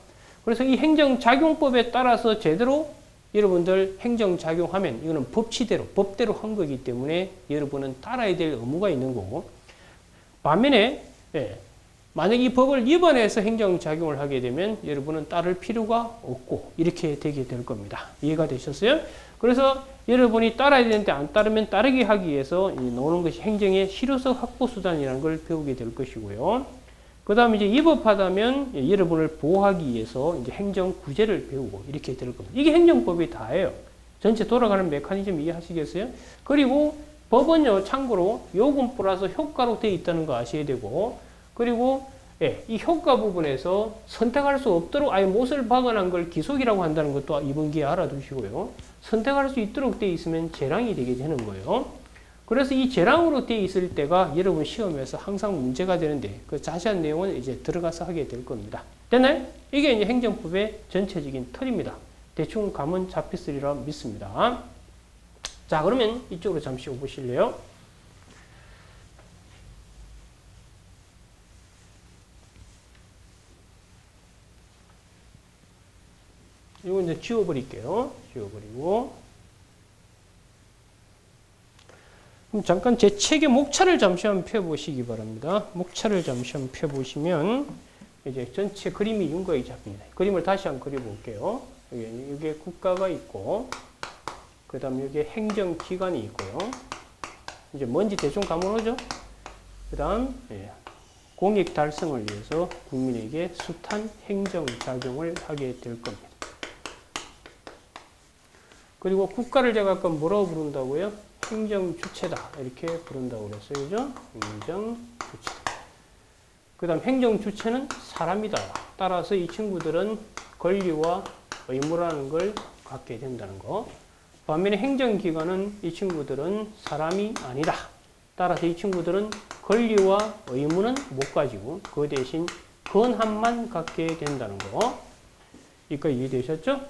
그래서 이 행정작용법에 따라서 제대로 여러분들 행정작용하면 이거는 법치대로, 법대로 한 거기 때문에 여러분은 따라야 될 의무가 있는 거고, 반면에 만약 이 법을 위반해서 행정작용을 하게 되면 여러분은 따를 필요가 없고 이렇게 되게 될 겁니다. 이해가 되셨어요? 그래서 여러분이 따라야 되는데 안 따르면 따르게 하기 위해서 나오는 것이 행정의 실효성 확보 수단이라는 걸 배우게 될 것이고요. 그 다음에 이제 위법하다면 여러분을 보호하기 위해서 이제 행정구제를 배우고 이렇게 될 겁니다. 이게 행정법이 다예요. 전체 돌아가는 메커니즘 이해하시겠어요? 그리고 법은요, 참고로 요금 플러스 효과로 되어 있다는 거 아셔야 되고, 그리고 이 효과 부분에서 선택할 수 없도록 아예 못을 박아난 걸 기속이라고 한다는 것도 이번 기회에 알아두시고요. 선택할 수 있도록 되어 있으면 재량이 되게 되는 거예요. 그래서 이 재량으로 되어 있을 때가 여러분 시험에서 항상 문제가 되는데 그 자세한 내용은 이제 들어가서 하게 될 겁니다. 됐나요? 이게 이제 행정법의 전체적인 틀입니다. 대충 감은 잡혔으리라 믿습니다. 자, 그러면 이쪽으로 잠시 오보실래요? 이거 이제 지워버릴게요. 지워버리고. 그럼 잠깐 제 책의 목차를 잠시 한번 펴보시기 바랍니다. 목차를 잠시 한번 펴보시면 이제 전체 그림이 윤곽이 잡힙니다. 그림을 다시 한번 그려볼게요. 여기에 국가가 있고, 그 다음 여기에 행정기관이 있고요. 이제 뭔지 대충 감으로죠? 그 다음, 공익 달성을 위해서 국민에게 숱한 행정작용을 하게 될 겁니다. 그리고 국가를 제가 아까 뭐라고 부른다고요? 행정주체다. 이렇게 부른다고 그랬어요. 그죠? 행정주체다. 그 다음 행정주체는 사람이다. 따라서 이 친구들은 권리와 의무라는 걸 갖게 된다는 거. 반면에 행정기관은 이 친구들은 사람이 아니다. 따라서 이 친구들은 권리와 의무는 못 가지고 그 대신 권한만 갖게 된다는 거. 여기까지 이해되셨죠?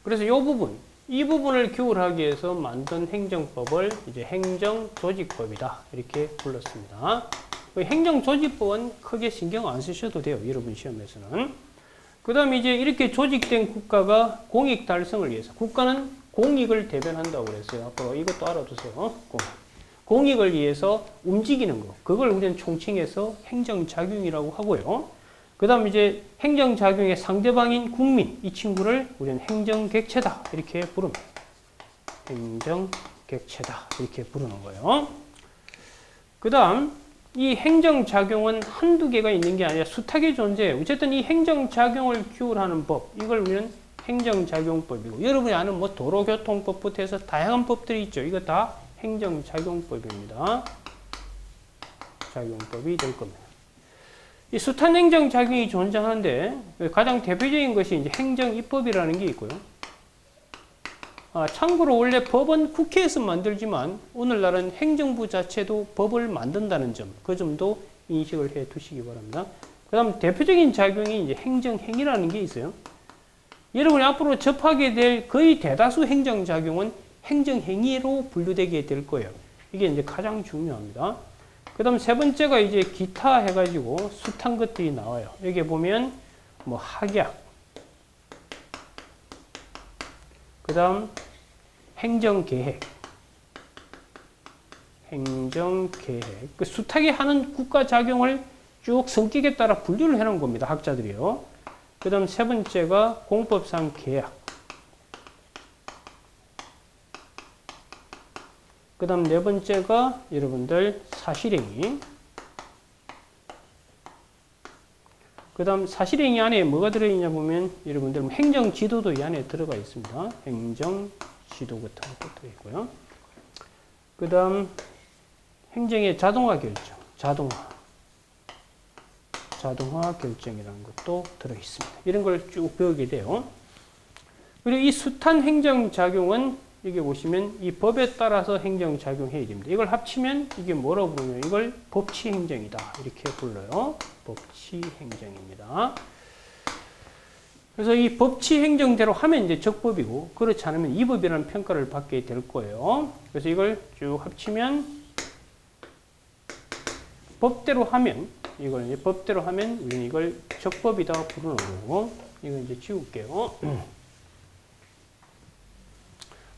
그래서 이 부분을 규율하기 위해서 만든 행정법을 이제 행정조직법이다. 이렇게 불렀습니다. 행정조직법은 크게 신경 안 쓰셔도 돼요. 여러분 시험에서는. 그 다음에 이제 이렇게 조직된 국가가 공익 달성을 위해서. 국가는 공익을 대변한다고 그랬어요. 앞으로 이것도 알아두세요. 공익. 공익을 위해서 움직이는 거. 그걸 우리는 총칭해서 행정작용이라고 하고요. 그 다음 이제 행정작용의 상대방인 국민, 이 친구를 우리는 행정객체다. 이렇게 부릅니다. 행정객체다. 이렇게 부르는 거예요. 그 다음, 이 행정작용은 한두 개가 있는 게 아니라 숱하게 존재해요. 어쨌든 이 행정작용을 규율하는 법, 이걸 우리는 행정작용법이고, 여러분이 아는 뭐 도로교통법부터 해서 다양한 법들이 있죠. 이거 다 행정작용법입니다. 작용법이 될 겁니다. 이 숱한 행정작용이 존재하는데 가장 대표적인 것이 이제 행정입법이라는 게 있고요. 참고로 원래 법은 국회에서 만들지만 오늘날은 행정부 자체도 법을 만든다는 점, 그 점도 인식을 해 두시기 바랍니다. 그 다음 대표적인 작용이 이제 행정행위라는 게 있어요. 여러분이 앞으로 접하게 될 거의 대다수 행정작용은 행정행위로 분류되게 될 거예요. 이게 이제 가장 중요합니다. 그 다음 세 번째가 이제 기타 해가지고 숱한 것들이 나와요. 여기 보면 뭐 학약, 그 다음 행정계획, 그 숱하게 하는 국가작용을 쭉 성격에 따라 분류를 해놓은 겁니다. 학자들이요. 그 다음 세 번째가 공법상 계약, 그 다음 네 번째가 여러분들 사실행위, 그 다음 사실행위 안에 뭐가 들어있냐 보면 여러분들 행정지도도 이 안에 들어가 있습니다. 행정지도 같은 것도 들어있고요. 그 다음 행정의 자동화 결정, 자동화 결정이라는 것도 들어있습니다. 이런 걸 쭉 배우게 돼요. 그리고 이 숱한 행정작용은 여기 보시면 이 법에 따라서 행정작용해야 됩니다. 이걸 합치면 이게 뭐라고 부르냐면 이걸 법치행정이다. 이렇게 불러요. 법치행정입니다. 그래서 이 법치행정대로 하면 이제 적법이고 그렇지 않으면 위법이라는 평가를 받게 될 거예요. 그래서 이걸 쭉 합치면 법대로 하면 이걸 이제 법대로 하면 우리는 이걸 적법이다 부르는 거고 이거 이제 지울게요.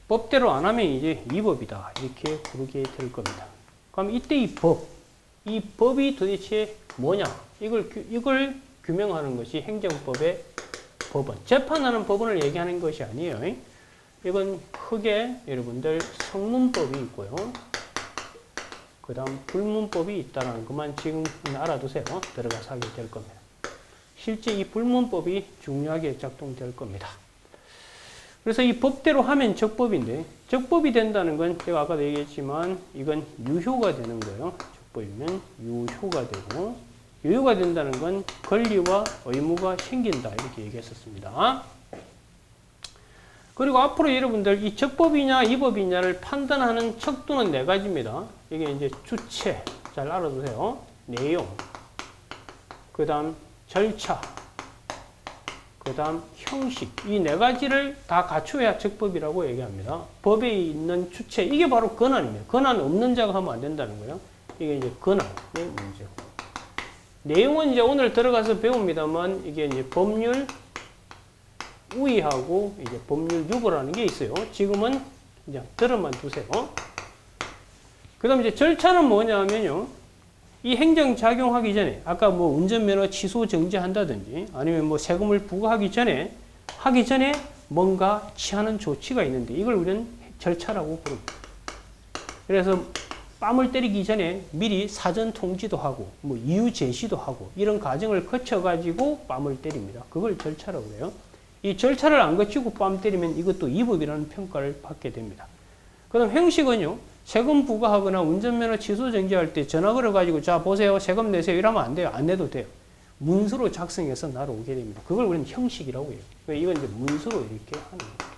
법대로 안 하면 이제 위법이다 이렇게 부르게 될 겁니다. 그럼 이때 이 법이 도대체 뭐냐? 이걸 규명하는 것이 행정법의 법원. 재판하는 법원을 얘기하는 것이 아니에요. 이건 크게 여러분들 성문법이 있고요. 그 다음 불문법이 있다는 것만 지금 알아두세요. 들어가서 하게 될 겁니다. 실제 이 불문법이 중요하게 작동될 겁니다. 그래서 이 법대로 하면 적법인데 적법이 된다는 건 제가 아까도 얘기했지만 이건 유효가 되는 거예요. 적법이면 유효가 되고 유효가 된다는 건 권리와 의무가 생긴다 이렇게 얘기했었습니다. 그리고 앞으로 여러분들 이 적법이냐 위법이냐를 판단하는 척도는 네 가지입니다. 이게 이제 주체, 잘 알아두세요. 내용, 그 다음 절차, 그 다음 형식. 이 네 가지를 다 갖춰야 적법이라고 얘기합니다. 법에 있는 주체, 이게 바로 권한입니다. 권한 없는 자가 하면 안 된다는 거예요. 이게 이제 권한의 문제고. 내용은 이제 오늘 들어가서 배웁니다만 이게 이제 법률 우위하고 이제 법률 유보라는 게 있어요. 지금은 그냥 들어만 두세요. 그 다음 이제 절차는 뭐냐면요. 이 행정 작용하기 전에 아까 뭐 운전면허 취소 정지한다든지 아니면 뭐 세금을 부과하기 전에 뭔가 취하는 조치가 있는데 이걸 우리는 절차라고 부릅니다. 그래서 뺨을 때리기 전에 미리 사전 통지도 하고 뭐 이유 제시도 하고 이런 과정을 거쳐 가지고 뺨을 때립니다. 그걸 절차라고 해요. 이 절차를 안 거치고 뺨 때리면 이것도 위법이라는 평가를 받게 됩니다. 그다음 형식은요. 세금 부과하거나 운전면허 취소 정지할 때 전화 걸어가지고 자 보세요 세금 내세요 이러면 안 돼요. 안 내도 돼요. 문서로 작성해서 나로 오게 됩니다. 그걸 우리는 형식이라고 해요. 이건 이제 문서로 이렇게 하는 거예요.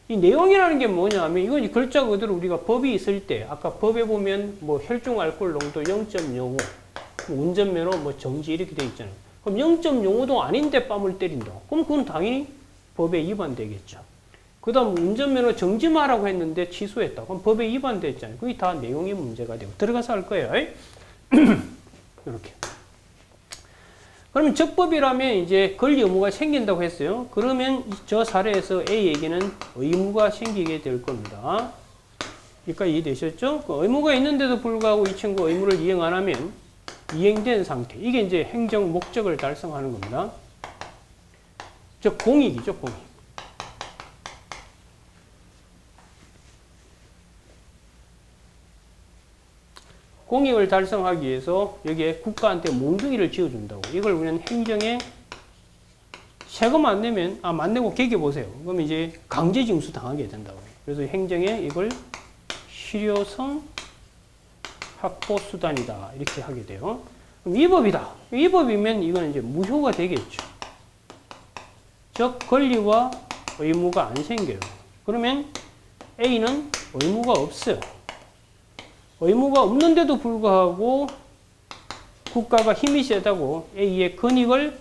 이 내용이라는 게 뭐냐면 이건 글자 그대로 우리가 법이 있을 때 아까 법에 보면 뭐 혈중 알코올 농도 0.05 운전면허 뭐 정지 이렇게 돼 있잖아요. 그럼 0.05도 아닌데 뺨을 때린다. 그럼 그건 당연히 법에 위반되겠죠. 그 다음 운전면허 정지마라고 했는데 취소했다. 그럼 법에 위반됐잖아요. 그게 다 내용이 문제가 되고 들어가서 할 거예요. 이렇게. 그러면 적법이라면 이제 권리 의무가 생긴다고 했어요. 그러면 저 사례에서 A 얘기는 의무가 생기게 될 겁니다. 여기까지 이해되셨죠? 그 의무가 있는데도 불구하고 이 친구 의무를 이행 안 하면 이행된 상태. 이게 이제 행정 목적을 달성하는 겁니다. 즉, 공익이죠, 공익. 공익을 달성하기 위해서 여기에 국가한테 몽둥이를 쥐어준다고. 이걸 우리는 행정에 세금 안 내면, 안 내고 개겨보세요. 그러면 이제 강제징수 당하게 된다고. 그래서 행정에 이걸 실효성 확보수단이다. 이렇게 하게 돼요. 그럼 위법이다. 위법이면 이거는 이제 무효가 되겠죠. 즉, 권리와 의무가 안 생겨요. 그러면 A는 의무가 없어요. 의무가 없는데도 불구하고 국가가 힘이 세다고 A의 권익을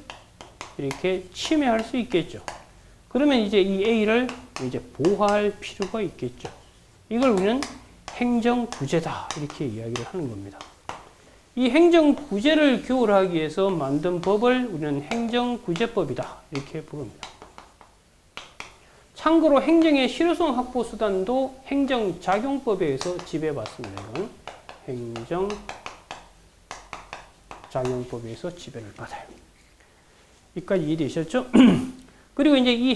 이렇게 침해할 수 있겠죠. 그러면 이제 이 A를 이제 보호할 필요가 있겠죠. 이걸 우리는 행정구제다. 이렇게 이야기를 하는 겁니다. 이 행정구제를 규율하기 위해서 만든 법을 우리는 행정구제법이다. 이렇게 부릅니다. 참고로 행정의 실효성 확보 수단도 행정작용법에 의해서 지배받습니다. 이건 행정작용법에 의해서 지배를 받아요. 여기까지 이해되셨죠? 그리고 이제 이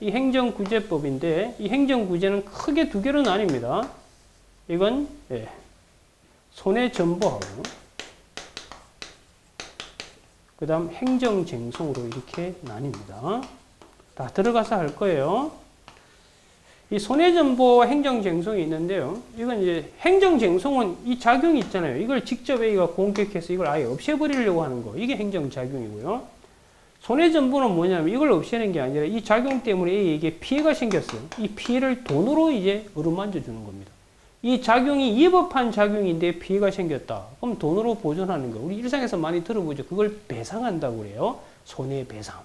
행정구제법인데 이 행정구제는 크게 두 개로 나뉩니다. 이건 손해전보하고 그 다음 행정쟁송으로 이렇게 나뉩니다. 다 들어가서 할 거예요. 이 손해전보와 행정쟁송이 있는데요. 이건 이제 행정쟁송은 이 작용이 있잖아요. 이걸 직접 A가 공격해서 이걸 아예 없애버리려고 하는 거. 이게 행정작용이고요. 손해전보는 뭐냐면 이걸 없애는 게 아니라 이 작용 때문에 A에게 피해가 생겼어요. 이 피해를 돈으로 이제 어루만져 주는 겁니다. 이 작용이 위법한 작용인데 피해가 생겼다. 그럼 돈으로 보존하는 거. 우리 일상에서 많이 들어보죠. 그걸 배상한다고 그래요. 손해배상.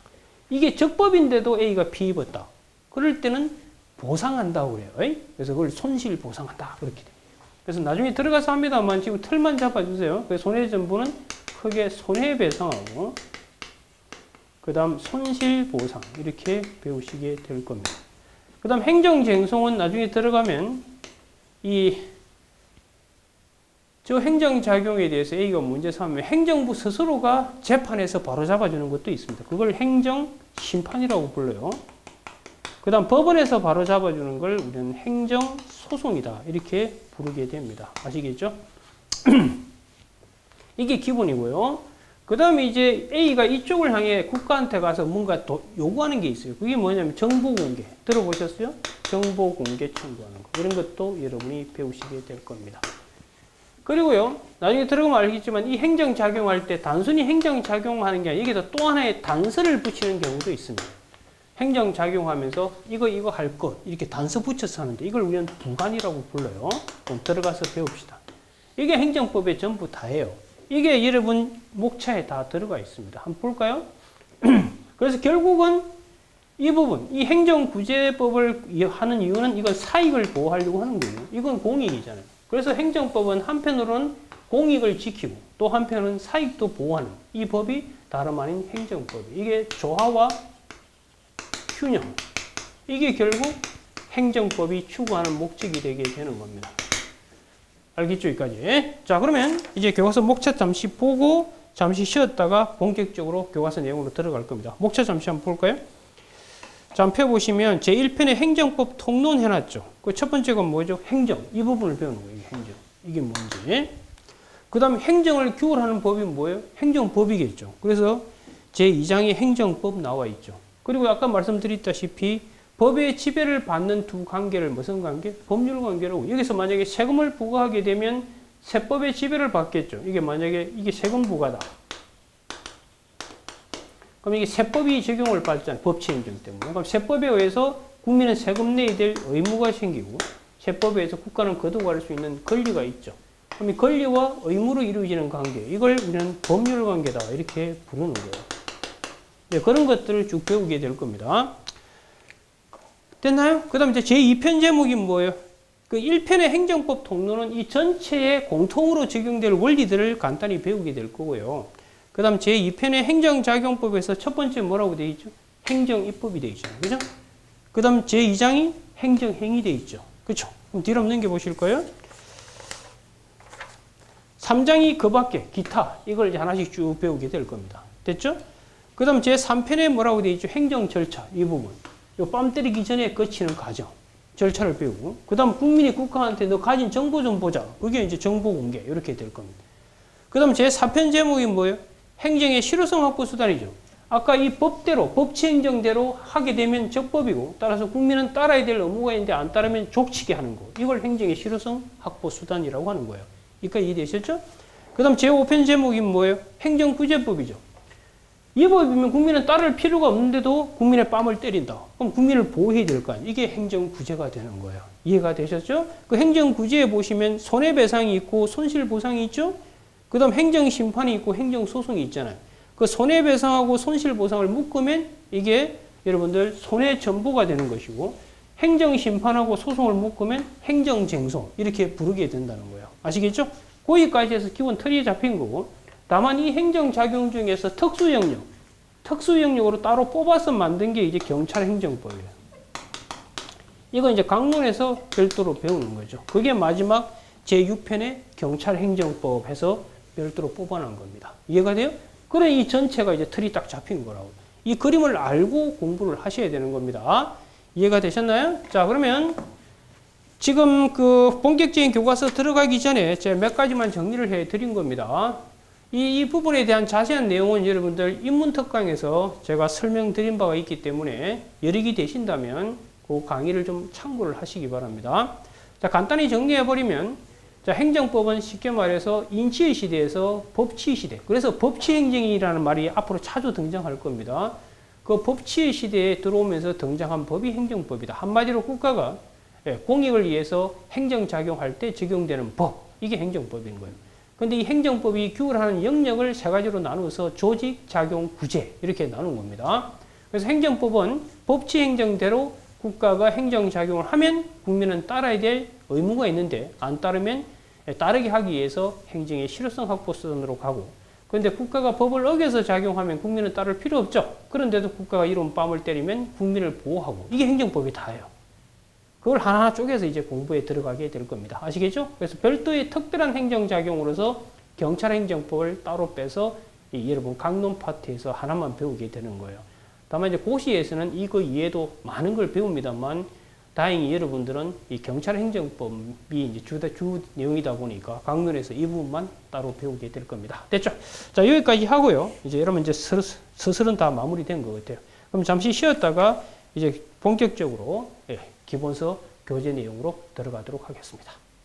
이게 적법인데도 A가 피해 입었다. 그럴 때는 보상한다고 그래요. 그래서 그걸 손실보상한다. 그렇게 돼요. 그래서 나중에 들어가서 합니다만 지금 틀만 잡아주세요. 손해전보는 크게 손해배상하고 그 다음 손실보상 이렇게 배우시게 될 겁니다. 그 다음 행정쟁송은 나중에 들어가면 저 행정작용에 대해서 A가 문제 삼으면 행정부 스스로가 재판에서 바로 잡아주는 것도 있습니다. 그걸 행정심판이라고 불러요. 그 다음 법원에서 바로 잡아주는 걸 우리는 행정소송이다. 이렇게 부르게 됩니다. 아시겠죠? 이게 기본이고요. 그 다음에 이제 A가 이쪽을 향해 국가한테 가서 뭔가 요구하는 게 있어요. 그게 뭐냐면 정보공개. 들어보셨어요? 정보공개 청구하는 거. 이런 것도 여러분이 배우시게 될 겁니다. 그리고요, 나중에 들어가면 알겠지만 이 행정작용할 때 단순히 행정작용하는 게 아니라 여기다 또 하나의 단서를 붙이는 경우도 있습니다. 행정작용하면서 이거 할 것 이렇게 단서 붙여서 하는데 이걸 우리는 부관이라고 불러요. 그럼 들어가서 배웁시다. 이게 행정법에 전부 다예요. 이게 여러분 목차에 다 들어가 있습니다. 한번 볼까요? 그래서 결국은 이 부분, 이 행정구제법을 하는 이유는 이건 사익을 보호하려고 하는 거예요. 이건 공익이잖아요. 그래서 행정법은 한편으로는 공익을 지키고 또 한편은 사익도 보호하는 이 법이 다름 아닌 행정법이에요. 이게 조화와 균형. 이게 결국 행정법이 추구하는 목적이 되게 되는 겁니다. 알겠죠? 여기까지. 자, 그러면 이제 교과서 목차 잠시 보고 잠시 쉬었다가 본격적으로 교과서 내용으로 들어갈 겁니다. 목차 잠시 한번 볼까요? 자, 한번 펴보시면 제1편에 행정법 통론 해놨죠. 그 첫 번째가 뭐죠? 행정. 이 부분을 배우는 거예요. 행정. 이게 뭔지. 그 다음에 행정을 규율하는 법이 뭐예요? 행정법이겠죠. 그래서 제2장에 행정법 나와 있죠. 그리고 아까 말씀드렸다시피 법의 지배를 받는 두 관계를 무슨 관계? 법률 관계라고. 여기서 만약에 세금을 부과하게 되면 세법의 지배를 받겠죠. 이게 만약에 이게 세금 부과다. 그럼 이게 세법이 적용을 받잖아요. 법치 행정 때문에. 그럼 세법에 의해서 국민은 세금 내야 될 의무가 생기고 세법에 의해서 국가는 거둬갈 수 있는 권리가 있죠. 그럼 이 권리와 의무로 이루어지는 관계. 이걸 우리는 법률 관계다. 이렇게 부르는 거예요. 네, 그런 것들을 쭉 배우게 될 겁니다. 됐나요? 그 다음 이제 제2편 제목이 뭐예요? 그 1편의 행정법 통로는 이 전체에 공통으로 적용될 원리들을 간단히 배우게 될 거고요. 그 다음 제2편의 행정작용법에서 첫 번째 뭐라고 되어 있죠? 행정입법이 되어 있잖아요. 그죠? 그 다음 제2장이 행정행위 되어 있죠. 그죠? 그럼 뒤로 한번 넘겨보실 거예요. 3장이 그 밖에 기타 이걸 이제 하나씩 쭉 배우게 될 겁니다. 됐죠? 그 다음 제3편에 뭐라고 되어 있죠? 행정 절차 이 부분. 요 뺨 때리기 전에 거치는 과정. 절차를 배우고 그 다음 국민이 국가한테 너 가진 정보 좀 보자. 그게 이제 정보 공개 이렇게 될 겁니다. 그 다음 제4편 제목이 뭐예요? 행정의 실효성 확보 수단이죠. 아까 이 법대로 법치행정대로 하게 되면 적법이고 따라서 국민은 따라야 될 의무가 있는데 안 따르면 족치게 하는 거. 이걸 행정의 실효성 확보 수단이라고 하는 거예요. 여기까지 이해되셨죠? 그 다음 제5편 제목이 뭐예요? 행정구제법이죠. 이 법이면 국민은 따를 필요가 없는데도 국민의 뺨을 때린다. 그럼 국민을 보호해야 될 거 아니에요. 이게 행정구제가 되는 거예요. 이해가 되셨죠? 그 행정구제에 보시면 손해배상이 있고 손실보상이 있죠? 그 다음 행정심판이 있고 행정소송이 있잖아요. 그 손해배상하고 손실보상을 묶으면 이게 여러분들 손해전보가 되는 것이고 행정심판하고 소송을 묶으면 행정쟁소 이렇게 부르게 된다는 거예요. 아시겠죠? 거기까지 해서 기본 틀이 잡힌 거고 다만 이 행정작용 중에서 특수영역으로 따로 뽑아서 만든 게 이제 경찰행정법이에요. 이건 이제 강론에서 별도로 배우는 거죠. 그게 마지막 제6편의 경찰행정법 해서 별도로 뽑아낸 겁니다. 이해가 돼요? 그래 이 전체가 이제 틀이 딱 잡힌 거라고. 이 그림을 알고 공부를 하셔야 되는 겁니다. 이해가 되셨나요? 자, 그러면 지금 그 본격적인 교과서 들어가기 전에 제가 몇 가지만 정리를 해 드린 겁니다. 이 부분에 대한 자세한 내용은 여러분들 인문특강에서 제가 설명드린 바가 있기 때문에 여력이 되신다면 그 강의를 좀 참고를 하시기 바랍니다. 자, 간단히 정리해버리면 자, 행정법은 쉽게 말해서 인치의 시대에서 법치의 시대. 그래서 법치행정이라는 말이 앞으로 자주 등장할 겁니다. 그 법치의 시대에 들어오면서 등장한 법이 행정법이다. 한마디로 국가가 공익을 위해서 행정작용할 때 적용되는 법. 이게 행정법인 거예요. 근데 이 행정법이 규율하는 영역을 세 가지로 나누어서 조직, 작용, 구제 이렇게 나눈 겁니다. 그래서 행정법은 법치행정대로 국가가 행정작용을 하면 국민은 따라야 될 의무가 있는데 안 따르면 따르게 하기 위해서 행정의 실효성 확보 수단으로 가고 그런데 국가가 법을 어겨서 작용하면 국민은 따를 필요 없죠. 그런데도 국가가 이런 뺨을 때리면 국민을 보호하고 이게 행정법이 다예요. 그걸 하나하나 쪼개서 이제 공부에 들어가게 될 겁니다. 아시겠죠? 그래서 별도의 특별한 행정작용으로서 경찰행정법을 따로 빼서 여러분 강론 파트에서 하나만 배우게 되는 거예요. 다만 이제 고시에서는 이거 이외에도 많은 걸 배웁니다만 다행히 여러분들은 이 경찰행정법이 이제 주 내용이다 보니까 강론에서 이 부분만 따로 배우게 될 겁니다. 됐죠? 자, 여기까지 하고요. 이제 여러분 이제 스슬은 다 마무리된 것 같아요. 그럼 잠시 쉬었다가 이제 본격적으로 기본서 교재 내용으로 들어가도록 하겠습니다.